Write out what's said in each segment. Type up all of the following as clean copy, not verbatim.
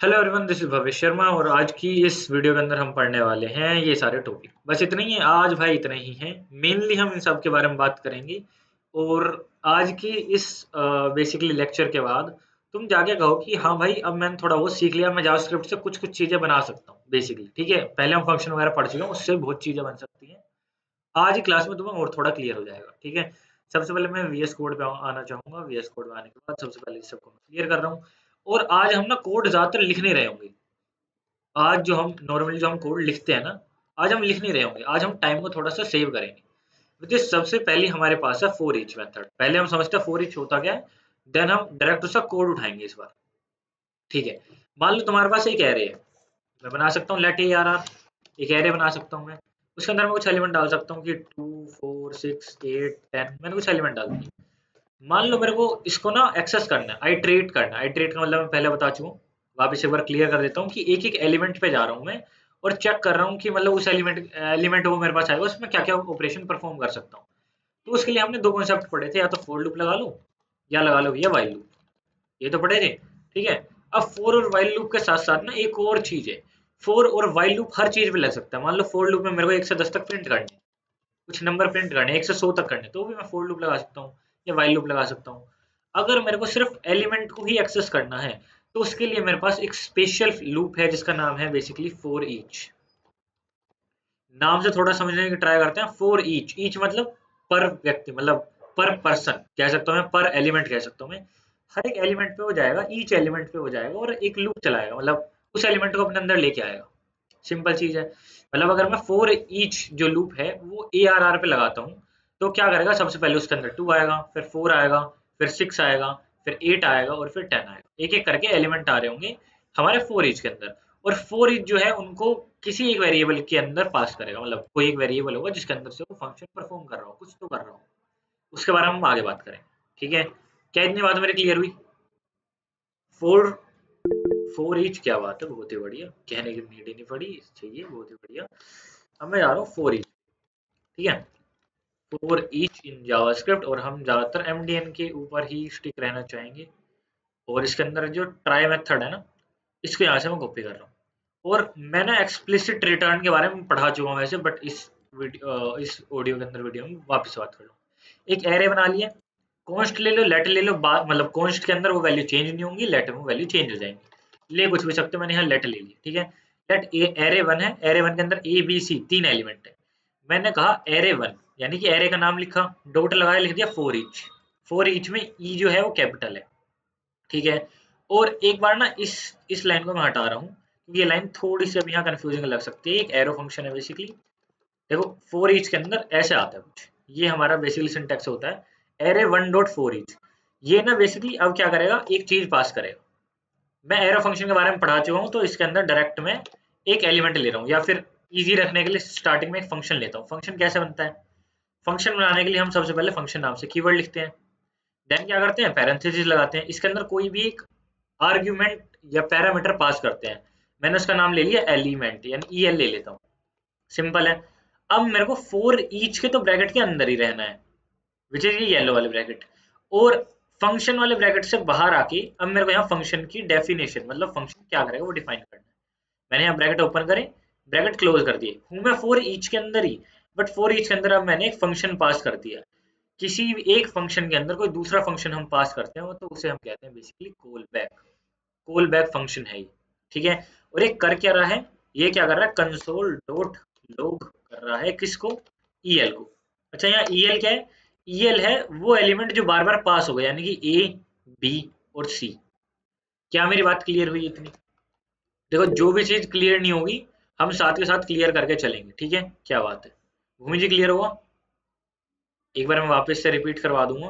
Hello everyone, this is Bhavesh Sharma और आज की इस वीडियो के अंदर हम पढ़ने वाले हैं ये सारे टॉपिक। बस इतना ही है आज भाई, इतना ही है। मेनली हम इन सब के बारे में बात करेंगे। और आज की इस बेसिकली लेक्चर के बाद तुम जाके कहो कि हाँ भाई, अब मैंने थोड़ा वो सीख लिया, मैं जावास्क्रिप्ट से कुछ कुछ चीजें बना सकता हूँ बेसिकली। ठीक है, पहले हम फंक्शन वगैरह पढ़ चुके हैं, उससे बहुत चीजें बन सकती हैं। आज की क्लास में तुम्हें और थोड़ा क्लियर हो जाएगा। ठीक है, सबसे पहले मैं वीएस कोड पे आना चाहूंगा। वीएस कोड में आने के बाद सबसे पहले इस सबको मैं क्लियर कर रहा हूँ। और आज हम ना कोड ज्यादातर लिख नहीं रहे होंगे। आज जो हम नॉर्मली जो हम कोड लिखते हैं ना, आज हम लिख नहीं रहे होंगे। आज हम टाइम को थोड़ा सा सेव करेंगे। देखिए, सबसे पहले हमारे पास है फॉर ईच मेथड। पहले हम समझते हैं फॉर ईच होता क्या है, देन हम डायरेक्ट उसका कोड उठाएंगे इस बार। ठीक है, मान लो तुम्हारे पास एक एरे है। मैं बना सकता हूँ लेट ए आर आर। एक एरे बना सकता हूँ मैं। उसके अंदर मैं कुछ एलिमेंट डाल सकता हूँ कि 2 4 6 8 10, मैंने कुछ एलिमेंट डाल दिए। मान लो मेरे को इसको ना एक्सेस करना है, आइट्रेट करना है। आइट्रेट का मतलब मैं पहले बता चुका हूँ। वापस एक बार क्लियर कर देता हूँ कि एक एक एलिमेंट पे जा रहा हूँ मैं और चेक कर रहा हूँ कि मतलब उस एलिमेंट एलिमेंट वो मेरे पास आएगा, उसमें क्या क्या ऑपरेशन परफॉर्म कर सकता हूँ। तो उसके लिए हमने दो कॉन्सेप्ट पढ़े थे, या तो फोर लूप लगा लो या लगा लो भैया वाइल लूप। ये तो पढ़े थे। ठीक है, अब फोर और वाइल लूप के साथ साथ ना एक और चीज है। फोर और वाइल लूप हर चीज पे लग सकता है। मान लो फोर लूप में मेरे को 1 से 10 तक प्रिंट करने हैं, कुछ नंबर प्रिंट करने 1 से 100 तक करने, तो भी मैं फोर लूप लगा सकता हूँ या वाइल लूप लगा सकता हूँ। अगर मेरे को सिर्फ एलिमेंट को ही एक्सेस करना है, तो उसके लिए मेरे पास एक स्पेशल लूप है जिसका नाम है बेसिकली फॉर ईच। नाम से थोड़ा समझने की ट्राई करते हैं। फॉर ईच, ईच मतलब पर व्यक्ति, मतलब पर पर्सन कह सकता हूँ मैं, पर एलिमेंट कह सकता हूँ मैं। हर एक एलिमेंट पे हो जाएगा, ईच एलिमेंट पे हो जाएगा और एक लूप चलाएगा, मतलब उस एलिमेंट को अपने अंदर लेके आएगा। सिंपल चीज है। मतलब अगर मैं फॉर ईच जो लूप है वो ए आर आर पे लगाता हूँ, तो क्या करेगा, सबसे पहले उसके अंदर 2 आएगा, फिर 4 आएगा, फिर 6 आएगा, फिर 8 आएगा और फिर 10 आएगा। एक एक करके एलिमेंट आ रहे होंगे हमारे फॉर ईच के अंदर। और फॉर ईच जो है उनको किसी एक वेरिएबल के अंदर पास करेगा, मतलब कोई एक वेरिएबल होगा जिसके अंदर से वो फंक्शन परफॉर्म कर रहा हो, कुछ तो कर रहा हो। उसके बारे में हम आगे बात करें। ठीक है, क्या इतनी बात मेरी क्लियर हुई? फोर फोर ईच क्या बात है, बहुत ही बढ़िया, कहने की नीड ही नहीं पड़ी, चाहिए, बहुत ही बढ़िया। अब मैं जा रहा हूँ फोर ईच। ठीक है, फोर ईच इन जावास्क्रिप्ट, और हम ज्यादातर एमडीएन के ऊपर ही स्टिक रहना चाहेंगे। और इसके अंदर जो ट्राई मेथड है ना, इसको यहाँ से मैं कॉपी कर रहा हूँ। और मैंने एक्सप्लिसिट रिटर्न के बारे में पढ़ा चुका हूँ वैसे, बट इस ऑडियो के अंदर वीडियो में वापस बात कर लूँ। एक एरे बना लिया, कॉन्स्ट ले लो, लेट ले लो, मतलब कॉन्स्ट के अंदर वो वैल्यू चेंज नहीं होंगी, लेट में वो वैल्यू चेंज हो जाएंगी। ले कुछ भी सकते हो, मैंने यहाँ लेट ले लिया। ठीक है, लेट ए एरे वन है, एरे वन के अंदर ए बी सी 3 एलिमेंट है। मैंने कहा एरे वन, यानी कि एरे का नाम लिखा, डॉट लगाया, लिख दिया फोर ईच। फोर ईच में ई जो है वो कैपिटल है। ठीक है, और एक बार ना इस लाइन को मैं हटा रहा हूँ क्योंकि ये लाइन थोड़ी सी अब यहाँ कंफ्यूजिंग लग सकती है। एक एरो फंक्शन है बेसिकली। देखो, फोर ईच के अंदर ऐसे आता है कुछ, ये हमारा बेसिकली सिंटैक्स होता है array one dot for each. ये ना बेसिकली अब क्या करेगा, एक चीज पास करेगा। मैं एरो फंक्शन के बारे में पढ़ा चुका हूँ, तो इसके अंदर डायरेक्ट में एक एलिमेंट ले रहा हूँ, या फिर इजी रखने के लिए स्टार्टिंग में एक फंक्शन लेता हूँ। फंक्शन कैसे बनता है? फंक्शन बनाने के लिए हम सबसे पहले फंक्शन नाम से कीवर्ड लिखते हैं, देन क्या करते हैं, पैरेंथेसिस लगाते हैं, इसके अंदर कोई भी एक आर्ग्यूमेंट या पैरामीटर पास करते हैं। मैंने उसका नाम ले लिया एलिमेंट, यानी ई एल ले लेता हूँ। सिंपल है। अब मेरे को फोर ईच के तो ब्रैकेट के अंदर ही रहना है, विच इज ये येलो वाले ब्रैकेट। और फंक्शन वाले ब्रैकेट से बाहर आके अब मेरे को यहाँ फंक्शन की डेफिनेशन, मतलब फंक्शन क्या करेगा वो डिफाइन करना है। मैंने यहाँ ब्रैकेट ओपन करे, ब्रैकेट क्लोज कर दिए, हूँ मैं फोर ईच के अंदर ही, बट फोर ईच के अंदर अब मैंने एक फंक्शन पास कर दिया। किसी भी एक फंक्शन के अंदर कोई दूसरा फंक्शन हम पास करते हैं तो उसे हम कहते हैं basically call back. Call back function है ये। ठीक है, और ये कर क्या रहा है, ये क्या कर रहा है, कंसोल डॉट लॉग कर रहा है किसको, ईएल को। अच्छा, यहाँ ईएल क्या है? ईएल है वो एलिमेंट जो बार बार पास हो गया, यानी कि ए बी और सी। क्या मेरी बात क्लियर हुई इतनी? देखो, जो भी चीज क्लियर नहीं होगी हम साथ के साथ क्लियर करके चलेंगे। ठीक है, क्या बात है, भूमि जी क्लियर हुआ? एक बार मैं वापस से रिपीट करवा दूंगा।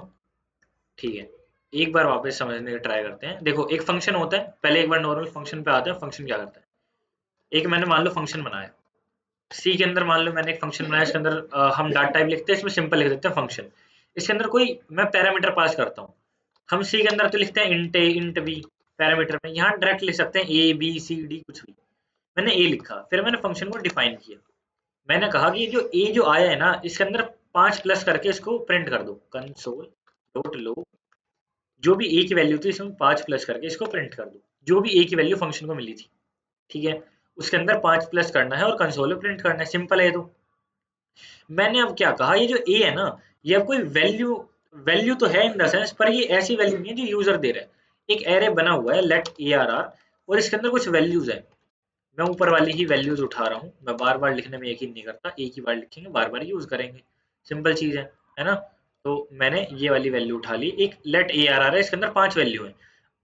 ठीक है, एक बार वापस समझने की ट्राई करते हैं। देखो, एक फंक्शन होता है, पहले एक बार नॉर्मल फंक्शन पे आते हैं। फंक्शन क्या करता है, एक मैंने मान लो फंक्शन बनाया, सी के अंदर मान लो मैंने एक फंक्शन बनाया, इसके अंदर हम डाटा टाइप लिखते हैं, इसमें सिंपल लिख देते हैं फंक्शन। इसके अंदर कोई मैं पैरामीटर पास करता हूँ। हम सी के अंदर तो लिखते हैं इंट ए इंट बी, पैरामीटर में यहाँ डायरेक्ट लिख सकते हैं ए बी सी डी कुछ भी। मैंने ए लिखा, फिर मैंने फंक्शन को डिफाइन किया। मैंने कहा कि ये जो ए जो आया है ना, इसके अंदर 5 प्लस करके इसको प्रिंट कर दो, कंसोल डॉट लो, जो भी ए की वैल्यू थी इसमें 5 प्लस करके इसको प्रिंट कर दो। जो भी ए की वैल्यू फंक्शन को मिली थी, ठीक है, उसके अंदर 5 प्लस करना है और कंसोल में प्रिंट करना है, सिंपल है ये तो। मैंने अब क्या कहा, ये जो ए है ना, ये अब कोई वैल्यू वैल्यू तो है इन द सेंस, पर ये ऐसी वैल्यू नहीं है जो यूजर दे रहा है। एक एरे बना हुआ है लेट ए आर आर, और इसके अंदर कुछ वैल्यूज है। मैं ऊपर वाली ही वैल्यूज उठा रहा हूँ, मैं बार बार लिखने में यकीन नहीं करता, एक ही बार लिखेंगे बार बार यूज करेंगे, सिंपल चीज है ना। तो मैंने ये वाली वैल्यू उठा ली, एक लेट ए आर आर है, इसके अंदर 5 वैल्यू है।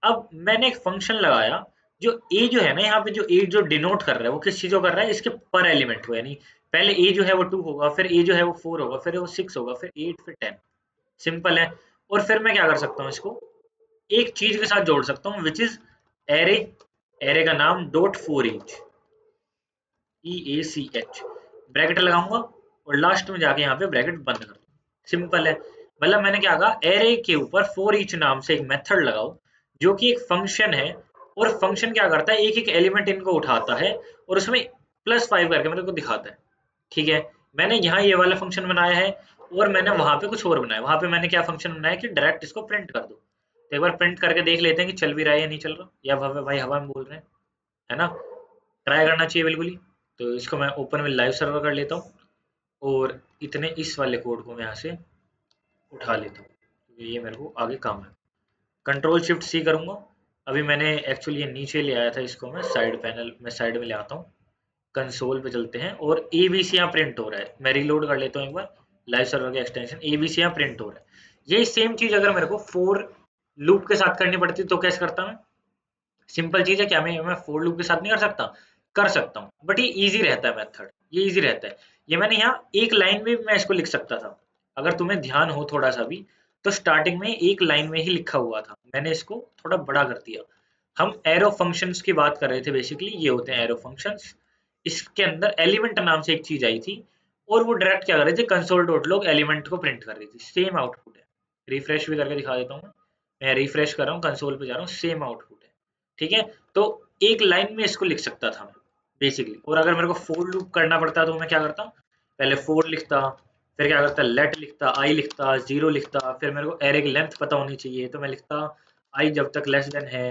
अब मैंने एक फंक्शन लगाया, जो ए जो है ना, यहाँ पे जो ए जो डिनोट कर रहा है वो किस चीज को कर रहा है, इसके पर एलिमेंट को, यानी पहले ए जो है वो 2 होगा, फिर ए जो है वो 4 होगा, फिर वो 6 होगा, फिर 8, फिर 10, सिंपल है। और फिर मैं क्या कर सकता हूँ, इसको एक चीज के साथ जोड़ सकता हूँ, विच इज एरे, एरे का नाम dot for each, E A C H, bracket लगाऊंगा और लास्ट में जाके यहाँ पे ब्रैकेट बंद कर दूँ, सिंपल है। मतलब मैंने क्या कहा, एरे के ऊपर फॉर ईच नाम से एक मेथड लगाओ, जो कि एक फंक्शन है, और फंक्शन क्या करता है, एक एक एलिमेंट इनको उठाता है और उसमें +5 करके मेरे को दिखाता है, ठीक है। मैंने यहाँ ये वाला फंक्शन बनाया है, और मैंने वहां पे कुछ और बनाया, वहां पे मैंने क्या फंक्शन बनाया कि डायरेक्ट इसको प्रिंट कर दो। तो एक बार प्रिंट करके देख लेते हैं कि चल भी रहा है या नहीं चल रहा, या भाई हवा में बोल रहे हैं, है ना। ट्राई करना चाहिए बिल्कुल ही। तो इसको मैं ओपन में लाइव सर्वर कर लेता हूँ, और इतने इस वाले कोड को मैं यहाँ से उठा लेता हूँ, क्योंकि ये मेरे को आगे काम है। कंट्रोल शिफ्ट सी करूँगा। अभी मैंने एक्चुअली ये नीचे ले आया था, इसको मैं साइड पैनल में साइड में ले आता हूँ। कंसोल पे चलते हैं, और एबीसी यहाँ प्रिंट हो रहा है, मैं रीलोड कर लेता हूँ एक बार, लाइव सर्वर का एक्सटेंशन, एबीसी यहाँ प्रिंट हो रहा है। यही सेम चीज अगर मेरे को फोर लूप के साथ करनी पड़ती तो कैसे करता मैं, सिंपल चीज है, क्या मैं फोर लूप के साथ नहीं कर सकता, कर सकता हूँ, बट ये इजी रहता है मेथड, ये इजी रहता है। ये मैंने यहाँ एक लाइन में मैं इसको लिख सकता था, अगर तुम्हें ध्यान हो थोड़ा सा भी, तो स्टार्टिंग में एक लाइन में ही लिखा हुआ था, मैंने इसको थोड़ा बड़ा कर दिया। हम एरो फंक्शंस की बात कर रहे थे, बेसिकली ये होते हैं एरो फंक्शंस। इसके अंदर एलिमेंट नाम से एक चीज आई थी, और वो डायरेक्ट क्या कर रही थी, कंसोल डॉट लॉग एलिमेंट को प्रिंट कर रही थी, सेम आउटपुट है। रिफ्रेश भी करके दिखा देता हूँ मैं रिफ्रेश कर रहा हूँ, कंसोल पे जा रहा हूँ, सेम आउटपुट है, ठीक है। तो एक लाइन में इसको लिख सकता था मैं बेसिकली, और अगर मेरे को फोर लूप करना पड़ता तो मैं क्या करता, पहले फोर लिखता, फिर क्या करता, लेट लिखता, आई लिखता, जीरो लिखता, फिर मेरे को एरे की लेंथ पता होनी चाहिए, तो मैं लिखता आई जब तक लेस देन है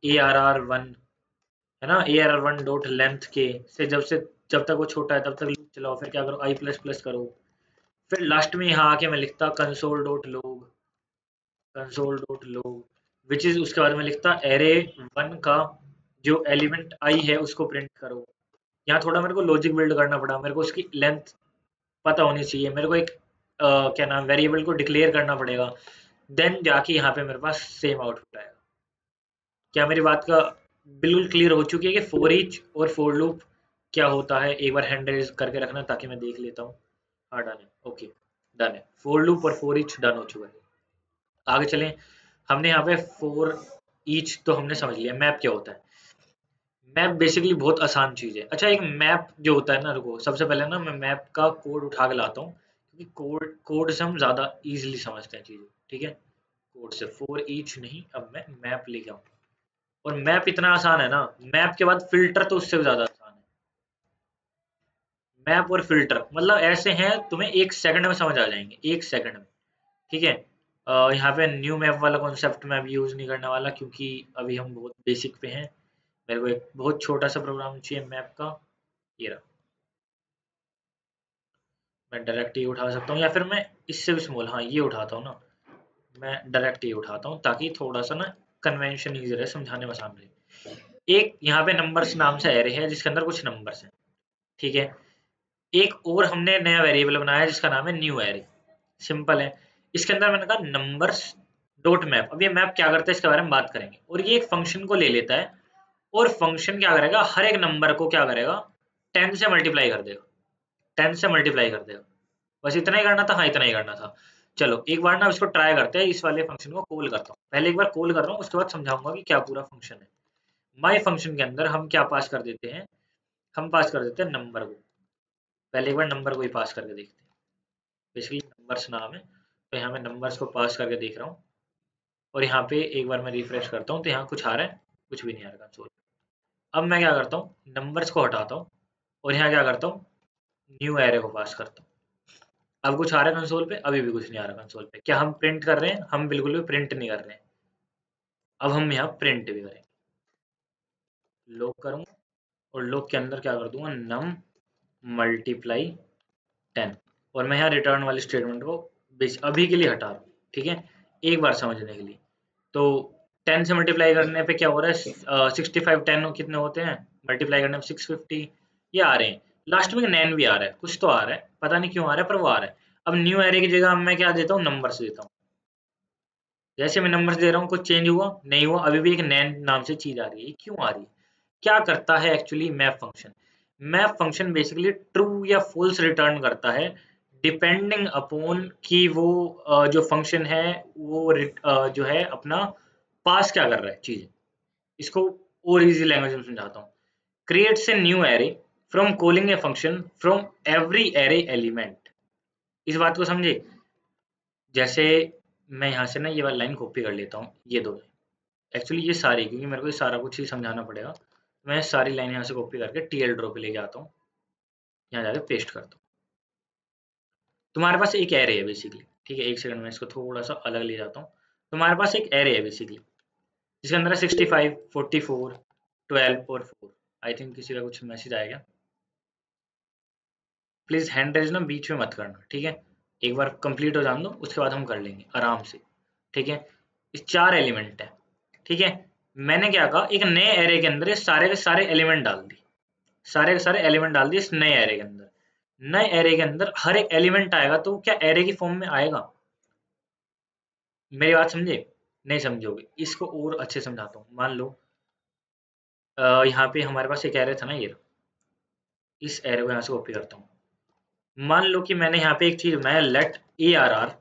ए आर आर वन, है ना, A R R one dot length के से जब तक वो छोटा है तब तक लूप चलाओ, फिर क्या करो, आई प्लस प्लस करो, फिर लास्ट में यहाँ आके मैं लिखता console dot log which is, उसके बाद में लिखता एरे वन का जो एलिमेंट आई है उसको प्रिंट करो। यहाँ थोड़ा मेरे को लॉजिक बिल्ड करना पड़ा, मेरे को उसकी लेंथ पता होनी चाहिए, मेरे को एक क्या नाम, वेरिएबल को डिक्लेयर करना पड़ेगा, देन जाके यहाँ पे मेरे पास सेम आउटपुट आएगा। क्या मेरी बात का बिल्कुल क्लियर हो चुकी है कि फोर ईच और फोर लूप क्या होता है, एक बार हैंड रेज करके रखना ताकि मैं देख लेता हूँ। हाँ डन है, ओके डन है, फोर लूप और फोर ईच डन हो चुका है। आगे चलें, हमने यहाँ पे फोर ईच तो हमने समझ लिया, मैप क्या होता है। मैप बेसिकली बहुत आसान चीज है। अच्छा, एक मैप जो होता है ना, रुको सबसे पहले ना मैं मैप का कोड उठा के लाता हूँ, क्योंकि कोड कोड से हम ज्यादा इजीली समझते हैं चीजें, ठीक है। कोड से फोर ईच नहीं, अब मैं मैप लेके आऊँ, और मैप इतना आसान है ना, मैप के बाद फिल्टर तो उससे भी ज्यादा आसान है। मैप और फिल्टर मतलब ऐसे हैं, तुम्हें 1 सेकंड में समझ आ जाएंगे, 1 सेकंड में, ठीक है। यहाँ पे न्यू मैप वाला कॉन्सेप्ट मैं अभी यूज नहीं करने वाला, क्योंकि अभी हम बहुत बेसिक पे हैं। मेरे को एक बहुत छोटा सा प्रोग्राम चाहिए मैप का, ये रहा। मैं डायरेक्ट ये उठा सकता हूँ, या फिर मैं इससे भी स्मॉल, हाँ ये उठाता हूँ ना, मैं डायरेक्ट ये उठाता हूँ ताकि थोड़ा सा ना कन्वेंशन ईजी रहे समझाने में, आसान रहे। एक यहाँ पे नंबर्स नाम से एरे है जिसके अंदर कुछ नंबर्स हैं, ठीक है। एक और हमने नया वेरिएबल बनाया है जिसका नाम है न्यू एरे, सिंपल है। इसके अंदर मैंने कहा नंबर्स डॉट मैप। अब ये मैप क्या करता है इसके बारे में बात करेंगे, और ये एक फंक्शन को ले लेता है, और फंक्शन क्या करेगा, हर एक नंबर को क्या करेगा, 10 से मल्टीप्लाई कर देगा, 10 से मल्टीप्लाई कर देगा। बस इतना ही करना था, हाँ इतना ही करना था। चलो एक बार ना इसको ट्राई करते हैं, इस वाले फंक्शन को कॉल करता हूँ, पहले एक बार कॉल कर रहा हूँ, उसके बाद समझाऊंगा कि क्या पूरा फंक्शन है। माई फंक्शन के अंदर हम क्या पास कर देते हैं, हम पास कर देते हैं नंबर को, पहले एक बार नंबर को ही पास करके देखते हैं। बेसिकली नंबर्स नाम है, तो यहाँ मैं नंबर्स को पास करके देख रहा हूँ, और यहाँ पे एक बार मैं रिफ्रेश करता हूँ तो यहाँ कुछ आ रहा है, कुछ भी नहीं आ रहा कंसोल। अब मैं क्या करता हूँ, नंबर्स को हटाता हूँ, और यहाँ क्या करता हूँ, न्यू एरे को पास करता हूँ। अब कुछ आ रहा है कंसोल पे, अभी भी कुछ नहीं आ रहा कंसोल पे। क्या हम प्रिंट कर रहे हैं, हम बिल्कुल भी प्रिंट नहीं कर रहे हैं। अब हम यहाँ प्रिंट भी करेंगे, लॉक करूंगा और लॉक के अंदर क्या कर दूंगा, नम मल्टीप्लाई 10, और मैं यहाँ रिटर्न वाले स्टेटमेंट को अभी के लिए हटा रहा हूँ, ठीक है, एक बार समझने के लिए। तो 10 से मल्टीप्लाई करने पे क्या हो रहा है, 65 10 कितने होते हैं, मल्टीप्लाई करने पे 650, ये आ रहे हैं। लास्ट में 9 भी आ रहा है, कुछ तो आ रहा है, पता नहीं क्यों आ रहा है, पर वो आ रहा है। अब न्यू एरे की जगह मैं क्या देता हूँ, नंबर्स देता हूँ। जैसे मैं नंबर्स दे रहा हूँ, कुछ चेंज हुआ नहीं हुआ, अभी भी एक नैन नाम से चीज आ रही है। ये क्यों आ रही है, क्या करता है actually map function? Map function basically true या फॉल्स रिटर्न करता है, डिपेंडिंग अपॉन कि वो जो फंक्शन है वो जो है अपना पास क्या कर रहा है चीज। इसको और इजी लैंग्वेज में समझाता हूँ। Creates a new array from calling a function from every array element. इस बात को समझे? जैसे मैं यहाँ से ना ये वाली लाइन कॉपी कर लेता हूँ, ये दो एक्चुअली ये सारी, क्योंकि मेरे को ये सारा कुछ ही समझाना पड़ेगा। मैं सारी लाइन यहाँ से कॉपी करके टीएल ड्रॉ पे लेके आता हूँ, यहाँ जाके पेस्ट करता हूँ। तुम्हारे पास एक एरे है बेसिकली, ठीक है, एक सेकंड में इसको थोड़ा सा अलग ले जाता हूँ। तुम्हारे पास एक एरे है बेसिकली, जिसके अंदर है 65 44 12 और 4। आई थिंक किसी का कुछ मैसेज आएगा, प्लीज हैंड रेज ना बीच में मत करना, ठीक है, एक बार कंप्लीट हो जाने दो, उसके बाद हम कर लेंगे आराम से, ठीक है। इस 4 एलिमेंट है, ठीक है। मैंने क्या कहा, एक नए एरे के अंदर ये सारे के सारे एलिमेंट डाल दिए, सारे के सारे एलिमेंट डाल दिए इस नए एरे के अंदर। नए एरे के अंदर हर एक एलिमेंट आएगा तो क्या एरे की फॉर्म में आएगा? मेरी बात समझे? नहीं समझोगे, इसको और अच्छे समझाता हूँ। मान लो यहाँ पे हमारे पास एक एरे था ना, ये इस एरे को यहाँ से कॉपी करता हूँ। मान लो कि मैंने यहाँ पे एक चीज बनाया, लेट ए आर आर,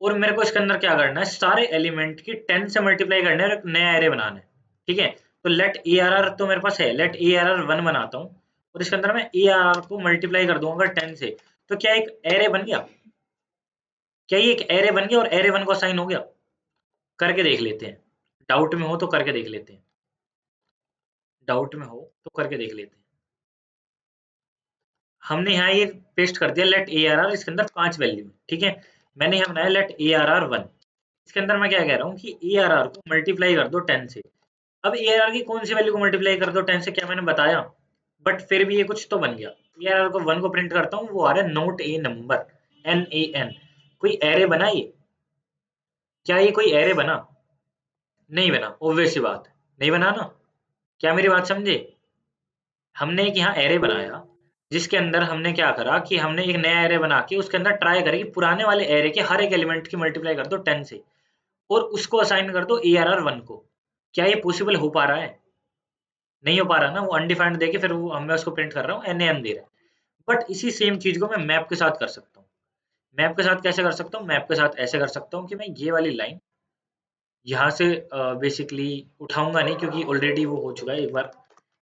और मेरे को इसके अंदर क्या करना है, सारे एलिमेंट की 10 से मल्टीप्लाई करना है और एक नया एरे बनाना है, ठीक है। तो लेट ए आर आर तो मेरे पास है, लेट ए आर आर 1 बनाता हूँ, और इसके अंदर मैं ए आर आर को मल्टीप्लाई कर दूंगा 10 से। तो क्या एक एरे बन गया? क्या ये एक एरे बन गया और एरे 1 को असाइन हो गया? करके देख लेते हैं, डाउट में हो तो करके देख लेते हैं, डाउट में हो तो करके देख लेते हैं। हमने यहाँ ये पेस्ट कर दिया लेट ए आर आर, इसके अंदर 5 वैल्यू, ठीक है। मैंने यहाँ बनाया लेट ए आर आर 1, इसके अंदर मैं क्या कह रहा हूँ कि ए आर आर को मल्टीप्लाई कर दो 10 से। अब ए आर आर की कौन सी वैल्यू को मल्टीप्लाई कर दो 10 से, क्या मैंने बताया? बट फिर भी ये कुछ तो बन गया। ए आर आर को 1 को प्रिंट करता हूँ, वो आ रहा है not a number, N A N. कोई एरे बना ये? क्या ये कोई एरे बना? नहीं बना, ऑब्वियस सी बात है, नहीं बना ना। क्या मेरी बात समझे? हमने एक यहाँ एरे बनाया, जिसके अंदर हमने क्या करा कि हमने एक नया एरे बना के उसके अंदर ट्राई करें कि पुराने वाले एरे के हर एक एलिमेंट की मल्टीप्लाई कर दो 10 से, और उसको असाइन कर दो ए आर आर 1 को। क्या ये पॉसिबल हो पा रहा है? नहीं हो पा रहा ना, वो अनडिफाइंड देके फिर वो मैं उसको प्रिंट कर रहा हूँ, एन ए एन दे रहा है। बट इसी सेम चीज को मैं मैप के साथ कर सकता हूँ। मैप के साथ कैसे कर सकता हूँ? मैप के साथ ऐसे कर सकता हूँ कि मैं ये वाली लाइन यहाँ से बेसिकली उठाऊंगा नहीं, क्योंकि ऑलरेडी वो हो चुका है एक बार।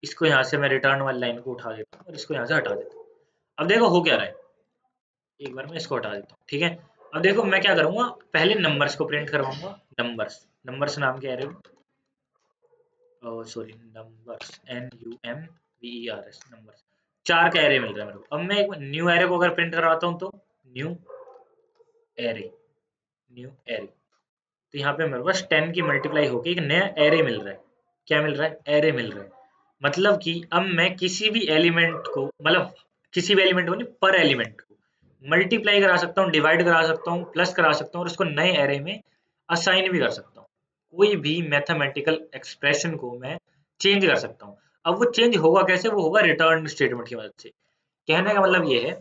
इसको यहाँ से मैं रिटर्न वाली लाइन को उठा देता हूँ और इसको यहाँ से हटा देता हूँ। अब देखो हो क्या रहा है, एक बार मैं इसको हटा देता हूँ, ठीक है। अब देखो मैं क्या करूंगा, पहले नंबर्स को प्रिंट करवाऊंगा, नंबर्स, नंबर्स नाम के array, sorry numbers, N U M B E R S, numbers. 4 का एरे मिल रहा है मेरे को। अब मैं एक न्यू एरे को अगर प्रिंट करवाता हूँ तो न्यू एरे, न्यू एरे, तो यहाँ पे मेरे पास 10 की मल्टीप्लाई होके एक नया एरे मिल रहा है। क्या मिल रहा है? एरे मिल रहा है। मतलब कि अब मैं किसी भी एलिमेंट को, मतलब किसी भी एलिमेंट को नहीं, पर एलिमेंट को मल्टीप्लाई करा सकता हूँ, डिवाइड करा सकता हूँ, प्लस करा सकता हूँ, और उसको नए एरे में असाइन भी कर सकता हूँ। कोई भी मैथमेटिकल एक्सप्रेशन को मैं चेंज कर सकता हूँ। अब वो चेंज होगा कैसे? वो होगा रिटर्न स्टेटमेंट की मदद से। कहने का मतलब ये है,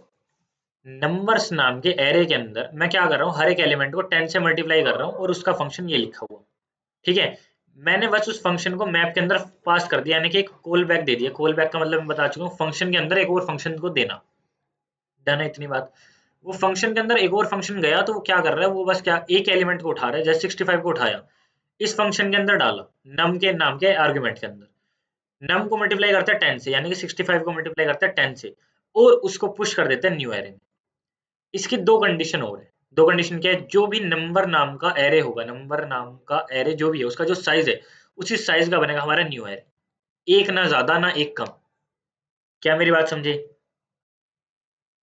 नंबर्स नाम के एरे के अंदर मैं क्या कर रहा हूँ, हर एक एलिमेंट को 10 से मल्टीप्लाई कर रहा हूँ, और उसका फंक्शन ये लिखा हुआ, ठीक है। मैंने बस उस फंक्शन को मैप के अंदर पास कर दिया, यानी कि एक कॉल बैक दे दिया। कॉल बैक का मतलब मैं बता चुका हूँ, फंक्शन के अंदर एक और फंक्शन को देना। डन है इतनी बात। वो फंक्शन के अंदर एक और फंक्शन गया तो वो क्या कर रहा है, वो बस क्या एक एलिमेंट को उठा रहा है, जैसे 65 को उठाया, इस फंक्शन के अंदर डाला, नम के नाम के आर्गुमेंट के अंदर। नम को मल्टीप्लाई करता है 10 से, यानी कि 65 को मल्टीप्लाई करता है 10 से, और उसको पुश कर देता है न्यू एरे में। इसकी दो कंडीशन और है। दो कंडीशन क्या है? जो भी नंबर नाम का एरे होगा, नंबर नाम का एरे जो भी है, उसका जो साइज है, उसी साइज का बनेगा हमारा न्यू एरे। एक ना ज्यादा ना एक कम। क्या मेरी बात समझे?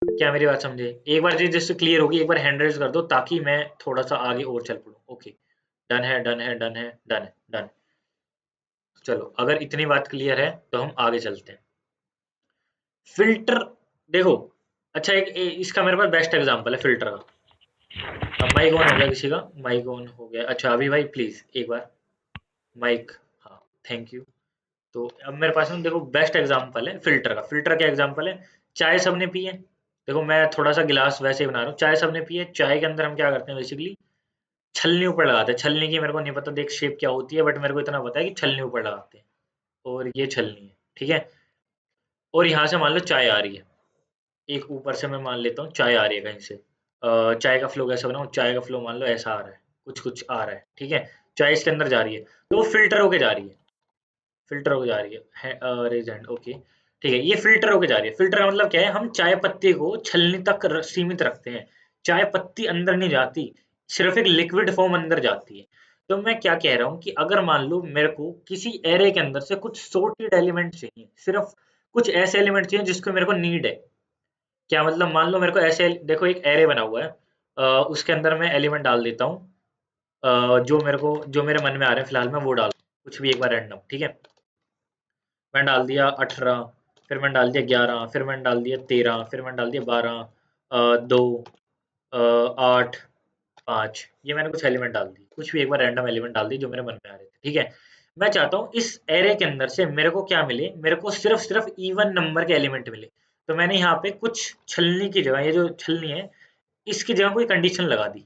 क्या मेरी बात समझे? एक बार चीज जिससे क्लियर होगी, एक बार हैंड रेज कर दो ताकि मैं थोड़ा सा आगे और चल पड़ूं। ओके, डन है, डन है, डन है, डन है, डन। चलो अगर इतनी बात क्लियर है तो हम आगे चलते हैं। फिल्टर देखो, अच्छा इसका मेरे पास बेस्ट एग्जांपल है फिल्टर का। अब माइक ऑन हो गया किसी का? माइक ऑन हो गया। अच्छा अभी भाई प्लीज एक बार माइक। हाँ, थैंक यू। तो अब मेरे पास ना देखो बेस्ट एग्जांपल है फिल्टर का। फिल्टर क्या एग्जांपल है? चाय सबने पी है। देखो मैं थोड़ा सा गिलास वैसे ही बना रहा हूँ। चाय सबने पी है, चाय के अंदर हम क्या करते हैं बेसिकली, छलनी ऊपर लगाते हैं। छलनी की मेरे को नहीं पता देख शेप क्या होती है, बट मेरे को इतना पता है कि छलनी ऊपर लगाते हैं। और ये छलनी है, ठीक है। और यहाँ से मान लो चाय आ रही है, एक ऊपर से मैं मान लेता हूँ चाय आ रही है कहीं से। चाय का फ्लो कैसे बनाऊँ? चाय का फ्लो मान लो ऐसा आ रहा है, कुछ कुछ आ रहा है, ठीक है। चाय इसके अंदर जा रही है, तो वो फिल्टर होके जा रही है। फिल्टर होके जा रही है रेज हैंड, ओके ठीक है। ये फिल्टर होके जा रही है। फिल्टर का मतलब क्या है? हम चाय पत्ती को छलनी तक सीमित रखते हैं। चाय पत्ती अंदर नहीं जाती, सिर्फ एक लिक्विड फॉर्म अंदर जाती है। तो मैं क्या कह रहा हूँ कि अगर मान लो मेरे को किसी एरे के अंदर से कुछ सॉर्टेड एलिमेंट चाहिए, सिर्फ कुछ ऐसे एलिमेंट चाहिए जिसको मेरे को नीड है। क्या मतलब? मान लो मेरे को ऐसे देखो एक एरे बना हुआ है, उसके अंदर मैं एलिमेंट डाल देता हूँ, जो मेरे मन में आ रहे हैं फिलहाल मैं वो डाल कुछ भी एक बार रैंडम, ठीक है। मैंने डाल दिया 18, फिर मैंने डाल दिया 11, फिर मैंने डाल दिया 13, फिर मैंने डाल दिया 12, 2, 8, 5। ये मैंने कुछ एलिमेंट डाल दी, कुछ भी एक बार रैंडम एलिमेंट डाल दी जो मेरे मन में आ रहे थे, ठीक है। मैं चाहता हूँ इस एरे के अंदर से मेरे को क्या मिले, मेरे को सिर्फ सिर्फ इवन नंबर के एलिमेंट मिले। तो मैंने यहाँ पे कुछ छलनी की जगह, ये जो छलनी है इसकी जगह कोई कंडीशन लगा दी।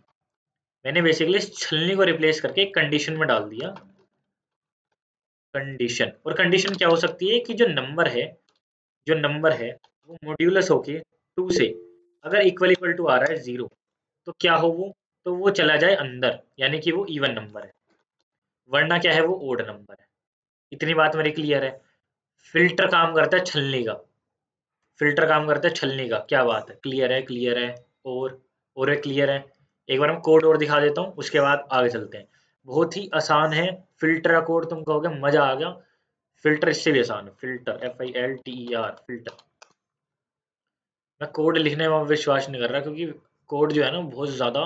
मैंने बेसिकली इस छलनी को रिप्लेस करके एक कंडीशन में डाल दिया, कंडीशन। और कंडीशन क्या हो सकती है कि जो नंबर है वो मॉड्यूलस होके 2 से अगर इक्वल इक्वल टू आ रहा है 0, तो क्या हो वो, तो वो चला जाए अंदर, यानी कि वो इवन नंबर है। वरना क्या है, वो ओड नंबर है। इतनी बात मेरी क्लियर है? फिल्टर काम करता है छलनी का। फिल्टर काम करता है छलनी का। क्या बात है? क्लियर है? क्लियर है? और एक क्लियर है? एक बार मैं कोड और दिखा देता हूँ, उसके बाद आगे चलते हैं। बहुत ही आसान है फिल्टर का कोड, तुम कहोगे मजा आ गया। फिल्टर इससे भी आसान है। Filter FILTER filter. मैं कोड लिखने में विश्वास नहीं कर रहा, क्योंकि कोड जो है ना बहुत ज़्यादा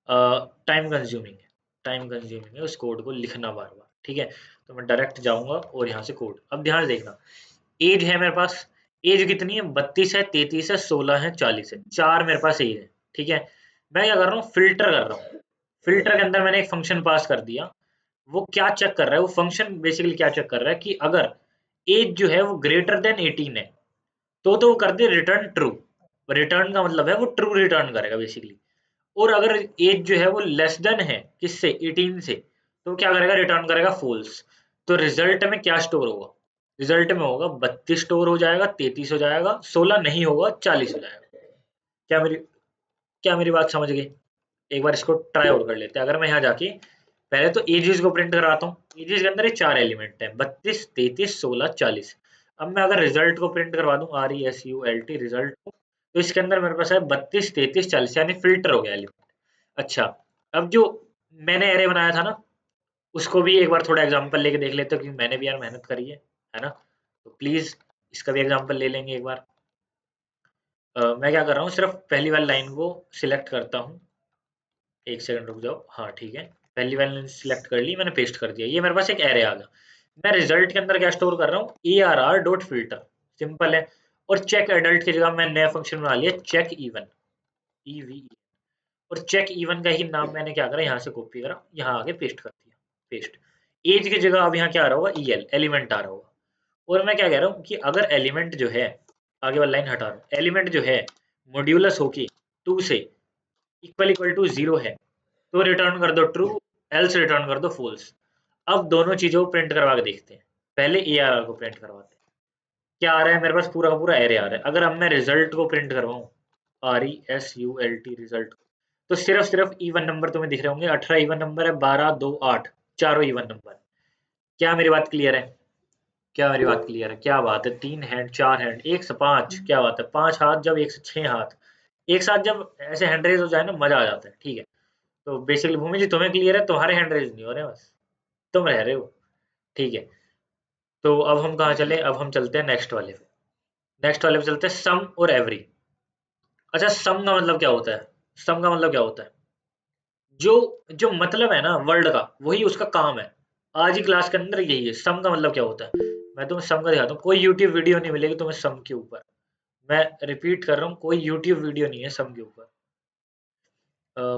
टाइम कंज्यूमिंग है। टाइम कंज्यूमिंग है उस कोड को लिखना बार बार, ठीक है। तो मैं डायरेक्ट जाऊंगा और यहाँ से कोड। अब ध्यान से देखना, एज है मेरे पास। एज कितनी है? 32 है, 33 है, 16 है, 40 है। 4 मेरे पास एज है, ठीक है। मैं क्या कर रहा हूँ? फिल्टर कर रहा हूँ। फिल्टर के अंदर मैंने एक फंक्शन पास कर दिया। वो क्या चेक कर रहा है? वो फंक्शन बेसिकली क्या चेक कर रहा है कि अगर एज जो है वो ग्रेटर देन 18 है, तो वो कर दे रिटर्न ट्रू। रिटर्न का मतलब है वो ट्रू रिटर्न करेगा बेसिकली। और अगर एज जो है वो लेस देन है किससे? 18 से, तो क्या करेगा? रिटर्न करेगा फॉल्स। तो रिजल्ट में क्या स्टोर होगा? रिजल्ट में होगा 32 स्टोर हो जाएगा, 33 हो जाएगा, 16 नहीं होगा, 40 हो जाएगा। क्या मेरी क्या मेरी बात समझ गई? एक बार इसको ट्राई और कर लेते हैं। अगर मैं यहाँ जाके पहले तो एजेस को प्रिंट कराता हूँ। एजेस के अंदर ये 4 एलिमेंट है, 32, 33, 16, 40। अब मैं अगर रिजल्ट को प्रिंट करवा दूँ, RESULT रिजल्ट को, तो इसके अंदर मेरे पास है 32, 33, 40, यानी फिल्टर हो गया एलिमेंट। अच्छा, अब जो मैंने एरे बनाया था ना, उसको भी एक बार थोड़ा एग्जांपल लेके देख लेते हो, क्योंकि मैंने भी यार मेहनत करी है ना? तो प्लीज इसका भी एग्जांपल ले लेंगे एक बार। मैं क्या कर रहा हूँ, सिर्फ पहली वाली लाइन को सिलेक्ट करता हूँ। एक सेकंड रुक जाओ। हाँ ठीक है, पहली वाली लाइन सिलेक्ट कर ली, मैंने पेस्ट कर दिया। ये मेरे पास एक एरे आ गया। मैं रिजल्ट के अंदर क्या स्टोर कर रहा हूँ? ARR.filter। सिंपल है। और चेक एडल्ट की जगह मैं नया फंक्शन बना लिया, चेक इवन, EVE। और चेक इवन का ही नाम मैंने क्या करा, यहाँ से कॉपी करा, यहाँ आगे पेस्ट कर दिया। पेस्ट। एज की जगह अब यहाँ क्या आ रहा होगा? EL एलिमेंट आ रहा होगा। और मैं क्या कह रहा हूँ कि अगर एलिमेंट जो है, आगे वाली लाइन हटा रहा हूँ, एलिमेंट जो है मॉड्यूलस होके 2 से इक्वल इक्वल टू 0 है, तो रिटर्न कर दो ट्रू, एल्स रिटर्न कर दो फॉल्स। अब दोनों चीजों को प्रिंट करवा के देखते हैं। पहले ARR को प्रिंट करवाते हैं। क्या आ रहा है? मेरे पास पूरा का पूरा एरे आ रहा है। अगर अब मैं रिजल्ट को प्रिंट करवाऊँ, RESULT रिजल्ट, तो सिर्फ इवन नंबर तुम्हें दिख रहे होंगे। 18 इवन नंबर है, 12, 2, 8, चारों इवन नंबर। क्या मेरी बात क्लियर है? क्या मेरी बात क्लियर है? क्या बात है! 3 हैंड, 4 हैंड, 1 से 5। क्या बात है! 5 हाथ जब 1 से 6 हाथ एक साथ जब ऐसे हैंड रेज हो जाए ना, मजा आ जाता है, ठीक है। तो बेसिकली भूमि जी तुम्हें क्लियर है? तुम्हारे हैंड रेज नहीं हो रहे, बस तुम रह रहे हो, ठीक है। तो अब हम कहाँ चले? अब हम चलते हैं नेक्स्ट वाले पे। नेक्स्ट वाले पे चलते हैं, सम और एवरी। अच्छा, सम का मतलब क्या होता है? सम का मतलब क्या होता है? जो जो मतलब है ना वर्ड का, वही उसका काम है। आज ही क्लास के अंदर यही है। सम का मतलब क्या होता है, मैं तुम्हें सम का दिखाता हूँ। कोई यूट्यूब वीडियो नहीं मिलेगी तुम्हें सम के ऊपर, मैं रिपीट कर रहा हूँ, कोई यूट्यूब वीडियो नहीं है सम के ऊपर।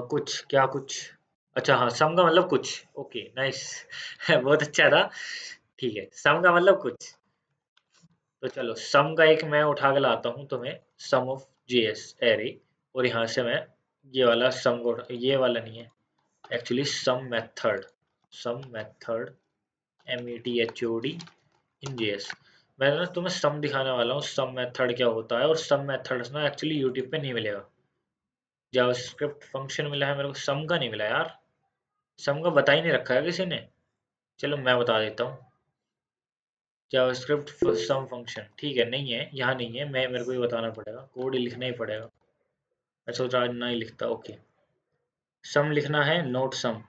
कुछ क्या कुछ, अच्छा हाँ, सम का मतलब कुछ। ओके नाइस बहुत अच्छा था। ठीक है, सम का मतलब कुछ। तो चलो सम का एक मैं उठा के लाता हूँ तुम्हें, सम ऑफ जेएस एरे। और यहाँ से मैं ये वाला सम को ये वाला नहीं है एक्चुअली, सम मेथड METHOD इन जेएस। मैं ना तुम्हें सम दिखाने वाला हूँ, सम मेथड क्या होता है। और सम मेथड ना एक्चुअली यूट्यूब पे नहीं मिलेगा, जावास्क्रिप्ट फंक्शन मिला है मेरे को, सम का नहीं मिला यार। सम का बता ही नहीं रखा है किसी ने। चलो मैं बता देता हूँ, जावास्क्रिप्ट सम फंक्शन, ठीक है, नहीं है यहाँ, नहीं है। मेरे को ये बताना पड़ेगा, कोड ही लिखना ही पड़ेगा। मैं सोच रहा आज ना ही लिखता। ओके, सम लिखना है, नोट सम,